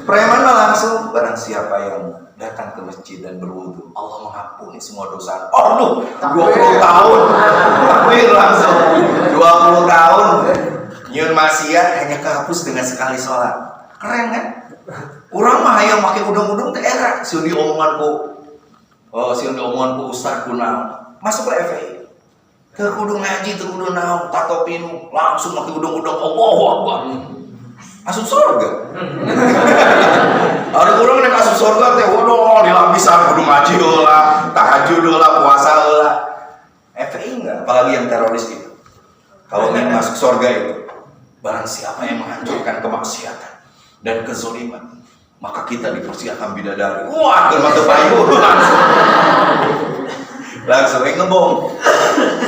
[SPEAKER 1] preman mah langsung barang siapa yang datang ke masjid dan berwudu, Allah mengampuni semua dosa. Oh, 20 tahun. Takbir langsung. 20 tahun. Nyun maksiat hanya kehapus dengan sekali sholat. Keren kan? Urang mah hayang make udang-udang teh era sieun diomongan ku. Oh, sieun diomongan ku ustaz kunaon. Masuk ke FI. Teu kudu ngaji, teu kudu naon, tato pinu, langsung make udang-udang Allahu Akbar. Asup surga. Ada orang yang asup surga teh waduh dilapisan kudu ngaji heula, tahajud heula, puasa heula. FI enggak, apalagi yang teroris itu. Kalau ingin masuk surga itu, barang siapa yang menghancurkan kemaksiatan dan kezaliman, maka kita dipersiapkan bidadari. Wah, germatu payu langsung ngebom.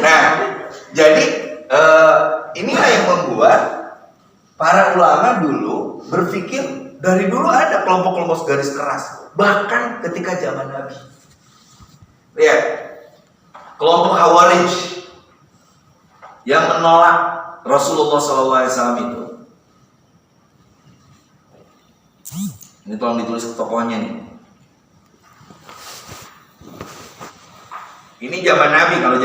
[SPEAKER 1] Nah, jadi inilah yang membuat para ulama dulu berpikir, dari dulu ada kelompok-kelompok garis keras, bahkan ketika zaman Nabi. Lihat, kelompok Khawarij yang menolak Rasulullah SAW itu. Ini tolong ditulis ke tokohnya nih. Ini zaman Nabi. Kalau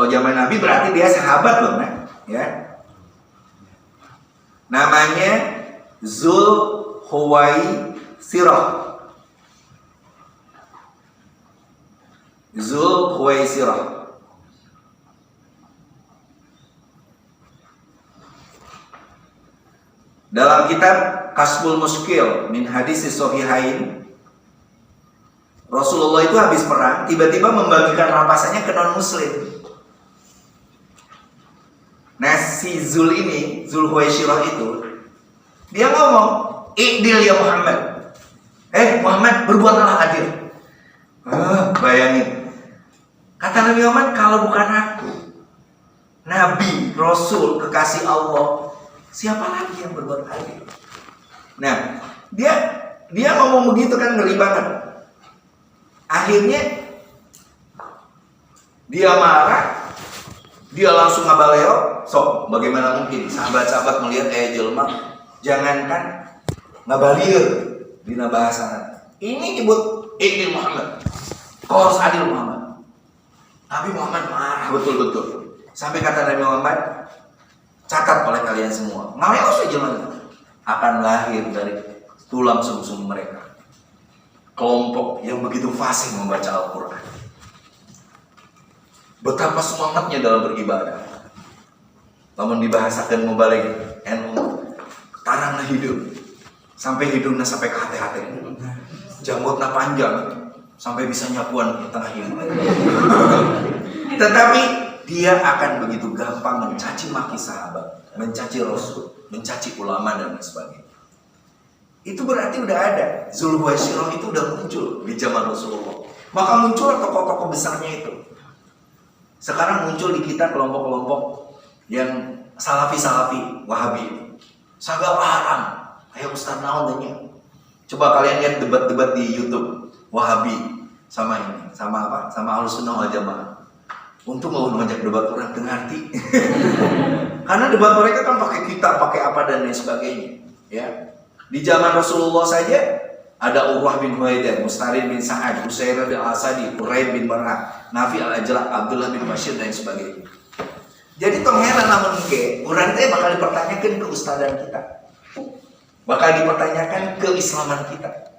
[SPEAKER 1] zaman Nabi, berarti dia sahabat loh, nah, ya. Namanya Zulhuwaisirah. Zulhuwaisirah. Dalam kitab Kasbul Muskil min Hadis Sahihain, Rasulullah itu habis perang tiba-tiba membagikan rampasannya ke non muslim. Nah, si Zul ini, Zulhuwaisirah itu, dia ngomong, "I'dil ya Muhammad." Muhammad, berbuatlah adil. Bayangin. Kata Nabi Muhammad, kalau bukan aku, Nabi, Rasul, kekasih Allah, siapa lagi yang berbuat adil? Nah, dia ngomong begitu kan, ngeri banget. Akhirnya dia marah, dia langsung ngabaleo. Sok, bagaimana mungkin sahabat-sahabat melihat jelma, jangankan ngabalieur dina bahasa. Ini nyebut Idil Muhammad. Kau harus adil Muhammad. Nabi Muhammad marah betul-betul. Sampai kata Nabi Muhammad, catat oleh kalian semua, ngaleos jelma akan lahir dari tulang sum-sum mereka kelompok yang begitu fasih membaca Al-Quran. Betapa semangatnya dalam beribadah. Namun dibahasakan mubalik NU, tarangna hidup sampai hidupnya sampai ke hati-hati, janggutnya panjang sampai bisa nyapuan di tengah hidup. Tetapi dia akan begitu gampang mencaci maki sahabat, mencaci Rasul, mencaci ulama dan sebagainya. Itu berarti udah ada. Zulhuwaisirah itu udah muncul di zaman Rasulullah. Maka muncul tokoh-tokoh besarnya itu. Sekarang muncul di kita kelompok-kelompok yang salafi-salafi Wahabi. Sagala haram. Ayo Ustaz naon tanya. Coba kalian lihat debat-debat di YouTube Wahabi sama ini, sama apa? Sama Ahlussunnah wal Jamaah. Untung mau ngajak debat orang dengarti. Karena debat mereka kan pakai kitab, pakai apa dan lain sebagainya, ya. Di zaman Rasulullah saja ada Urwah bin Huwaidah, Mustarid bin Sa'ad, Usairah bin Al-Asadi, Quraib bin Barha, Nafi al-Ajlaq, Abdullah bin Bashir dan sebagainya. Jadi tong heran namun ke, urang teh bakal dipertanyakan keustadan kita. Bakal dipertanyakan keislaman kita.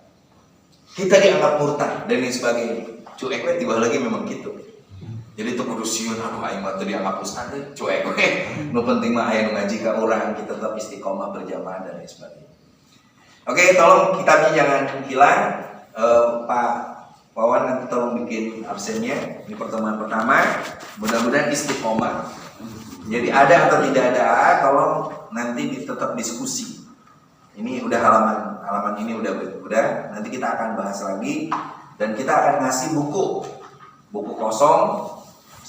[SPEAKER 1] Kita dianggap murtad dan lain sebagainya. Cuek we tiba lagi memang gitu. Jadi tuh kudu sieun aduh aing mah teu dianggap ustad teh cuek we. Nu penting mah aya nu ngaji ka urang, kita tetap istiqomah berjamaah dan lain sebagainya. Oke, tolong kitabnya jangan hilang. Pak Wawan nanti tolong bikin absennya di pertemuan pertama. Mudah-mudahan istiqomah. Jadi ada atau tidak ada, tolong nanti tetap diskusi. Ini udah halaman ini udah. Nanti kita akan bahas lagi dan kita akan ngasih buku kosong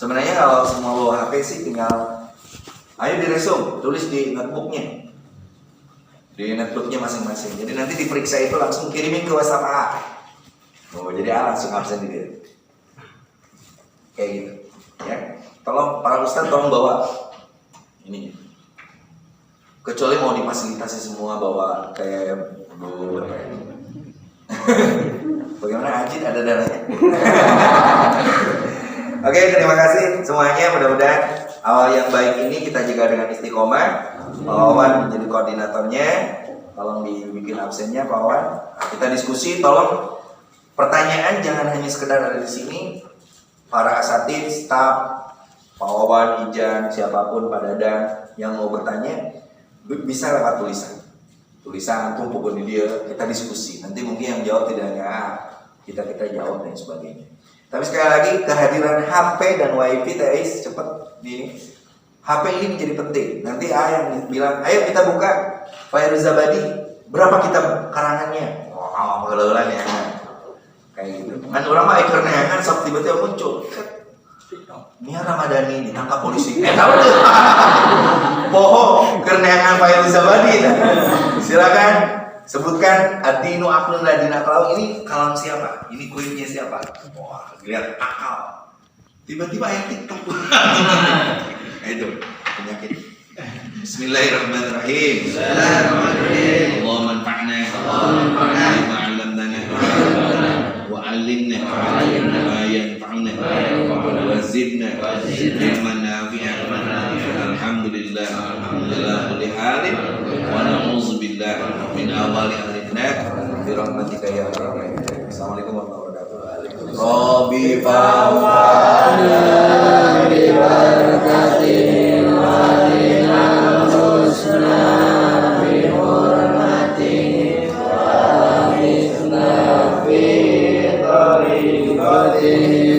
[SPEAKER 1] Sebenarnya kalau semua bawa HP sih tinggal ayo diresum, tulis di notebooknya, masing-masing. Jadi nanti diperiksa itu langsung kirimin ke WhatsApp A. Oh, jadi A langsung absen dia. Kayak gitu. Ya, tolong para ustadz tolong bawa ini. Kecuali mau difasilitasi semua bawa kayak bagaimana Ajit ada dananya. Oke, terima kasih semuanya. Mudah-mudahan awal yang baik ini kita jaga dengan istiqomah. Pak Wawan menjadi koordinatornya. Tolong dibikin absennya Pak Wawan. Nah, kita diskusi. Tolong pertanyaan jangan hanya sekedar ada di sini. Para asatid, staf, Pak Wawan, Ijan, siapapun Pak Dadang yang mau bertanya bisa lewat tulisan tumpuk di dia, kita diskusi. Nanti mungkin yang jawab tidak hanya kita jawab dan sebagainya. Tapi sekali lagi kehadiran HP dan WiFi Tais cepat di HP ini menjadi penting. Nanti yang bilang, ayo kita buka Fairuz Zabadi, berapa kitab karangannya? Wow, kelolaan ya. Kayak gitu. Kan orang mah ikarnya kan sok tiba-tiba muncul. Nia Ramadhani ditangkap polisi. Tahu tuh. Poho kerenangan Fairuz Zabadi. Silakan sebutkan ad-dinu aqlun la dina qalau. Ini kalam siapa? Ini kuisnya siapa? Wah, lihat akal. Tiba-tiba ayat TikTok. Itu penyakit. Bismillahirrahmanirrahim. Bismillahirrahmanirrahim. Allahumma anfa'na bima 'allamtana wa 'allimna ma yanfa'una wa zidna ilman nafi'an. Alhamdulillah ala kulli halin wa na'udzu billahi min awali al-fitnah bi rahmatika ya arhamar rahimin. Assalamualaikum warahmatullahi wabarakatuh. Rabbi fa'ala bi barakatihi wa dinal husna bi hurmatihi wa bisna fi tariqatihi